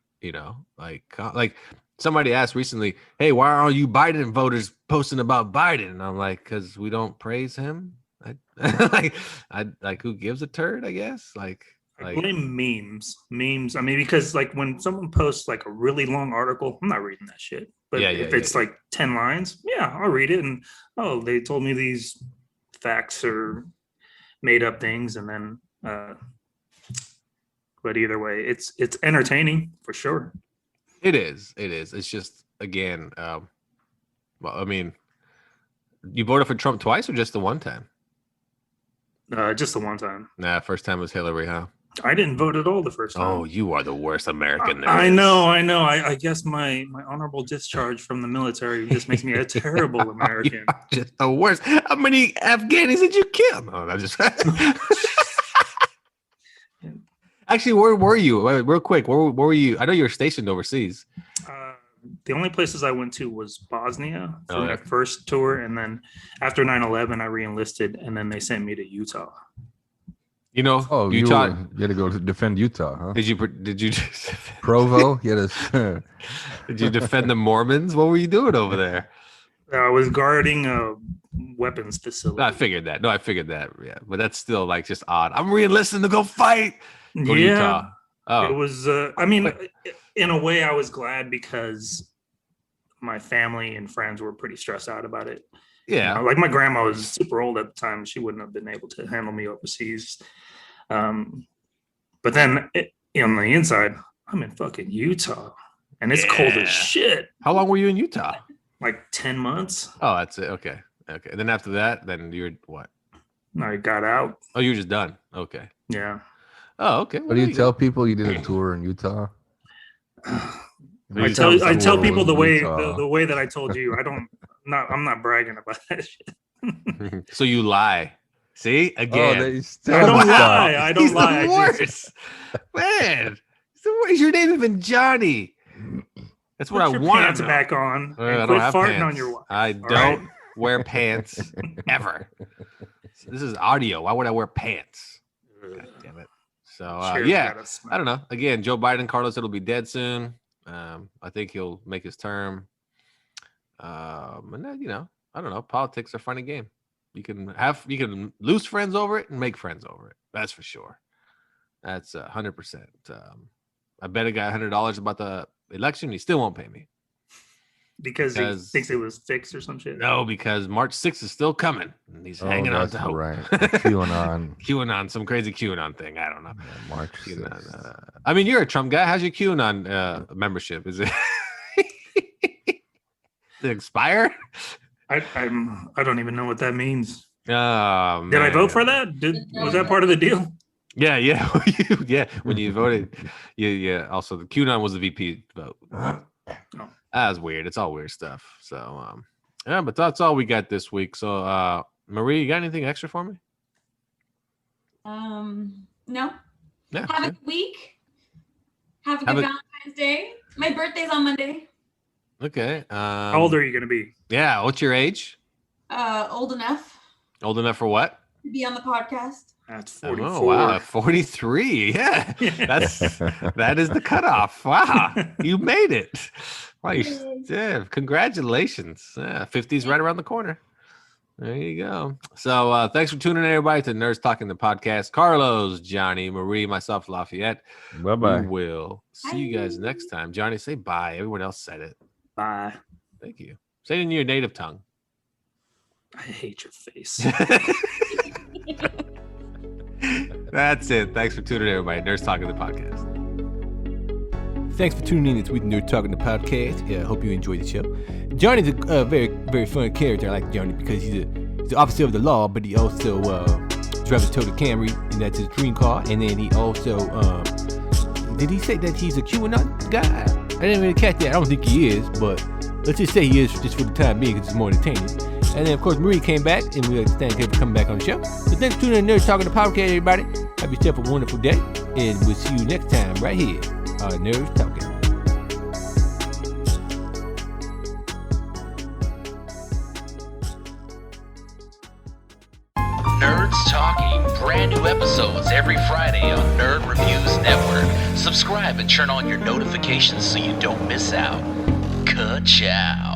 like somebody asked recently, hey, why are all you Biden voters posting about Biden? And I'm like, because we don't praise him. Like who gives a turd, I guess. Like I blame memes. I mean, because like when someone posts like a really long article, I'm not reading that shit. But if it's like 10 lines, yeah, I'll read it. And they told me these facts or made up things, and then but either way, it's entertaining for sure. It is. It's just again, well, I mean, you voted for Trump twice or just the one time? Just the one time. Nah, first time was Hillary, huh? I didn't vote at all the first time. Oh, you are the worst American there I is. know. I guess my honorable discharge from the military just makes me a terrible American. Just the worst. How many Afghanis did you kill? No, I'm just. Actually, where were you? Wait, real quick, where were you? I know you were stationed overseas. The only places I went to was Bosnia for Oh, yeah. my first tour, and then after 9/11, I re-enlisted, and then they sent me to Utah. Oh, Utah. you had to go to defend Utah, huh? Did you Provo? You had to. did you defend the Mormons? What were you doing over there? I was guarding a weapons facility. I figured that. No, I figured that. Yeah, but that's still like just odd. I'm re-enlisting to go fight. Go to Yeah, Utah. it Oh, was. I mean, in a way, I was glad because my family and friends were pretty stressed out about it. yeah. Like my grandma was super old at the time; she wouldn't have been able to handle me overseas. But then on the inside, I'm in fucking Utah, and it's cold Yeah. as shit. How long were you in Utah? Like 10 months. Oh, that's it. Okay. And then after that, then you're what? I got out. Oh, you were just done. Okay. Yeah. Oh, okay. What do you tell people you did a tour in Utah? I tell people the way the way that I told you. I'm not bragging about that shit. So you lie. See again. I don't lie. I don't He's lie. the worst. Man, he's the worst. Your name even Johnny. That's what Put I your want. pants back on I and don't quit have farting pants. on your wife. I all don't right? wear pants ever. This is audio. Why would I wear pants? God damn it. So Cheers, yeah, gotta smell. I don't know. Again, Joe Biden, Carlos, it'll be dead soon. I think he'll make his term. And then, I don't know. Politics are a funny game. You can lose friends over it and make friends over it. That's for sure. That's 100%. I bet a guy $100 about the election. He still won't pay me. Because he Because- thinks it was fixed or some shit. No, because March 6th is still coming. And he's hanging on to hope. Right. QAnon. QAnon, some crazy QAnon thing. I don't know. Yeah, March QAnon, 6th. I mean, you're a Trump guy. How's your QAnon membership? Is it to expire? I don't even know what that means. Oh, Did I vote man. for that? Was that part of the deal? Yeah. Yeah. When you voted, yeah. Also, the QAnon was the VP vote. That was weird. It's all weird stuff. So, yeah, but that's all we got this week. So, Marie, you got anything extra for me? No. Yeah. Have a good week. Have a Have good a- Valentine's Day. My birthday's on Monday. Okay. How old are you going to be? Yeah. What's your age? Old enough Old enough for what? to be on the podcast. That's 44. Oh wow, 43. Yeah, that is the cutoff. Wow, you made it. Wow, yeah, congratulations. 50's right around the corner. There you go. So thanks for tuning in, everybody, to Nerds Talking the Podcast. Carlos, Johnny, Marie, myself, Lafayette. Bye-bye. We will see you guys next time. Johnny, say bye. Everyone else said it. Bye. Thank you. Say it in your native tongue. I hate your face. That's it. Thanks for tuning in, everybody. Nerds Talking the Podcast. Thanks for tuning in this week, Nerd Talking the Podcast. Yeah, I hope you enjoyed the show. Johnny's a very, very fun character. I like Johnny because he's an officer of the law, but he also drives a Toyota Camry, and that's his dream car. And then he also, did he say that he's a QAnon guy? I didn't really catch that. I don't think he is, but let's just say he is just for the time being because it's more entertaining. And then, of course, Marie came back, and we like to thank her for coming back on the show. So thanks for tuning in to Nerd Talking the Podcast, everybody. Have yourself a wonderful day, and we'll see you next time right here on Nerds Talking. Nerds Talking, brand new episodes every Friday on Nerd Reviews Network. Subscribe and turn on your notifications so you don't miss out. Ka-chow.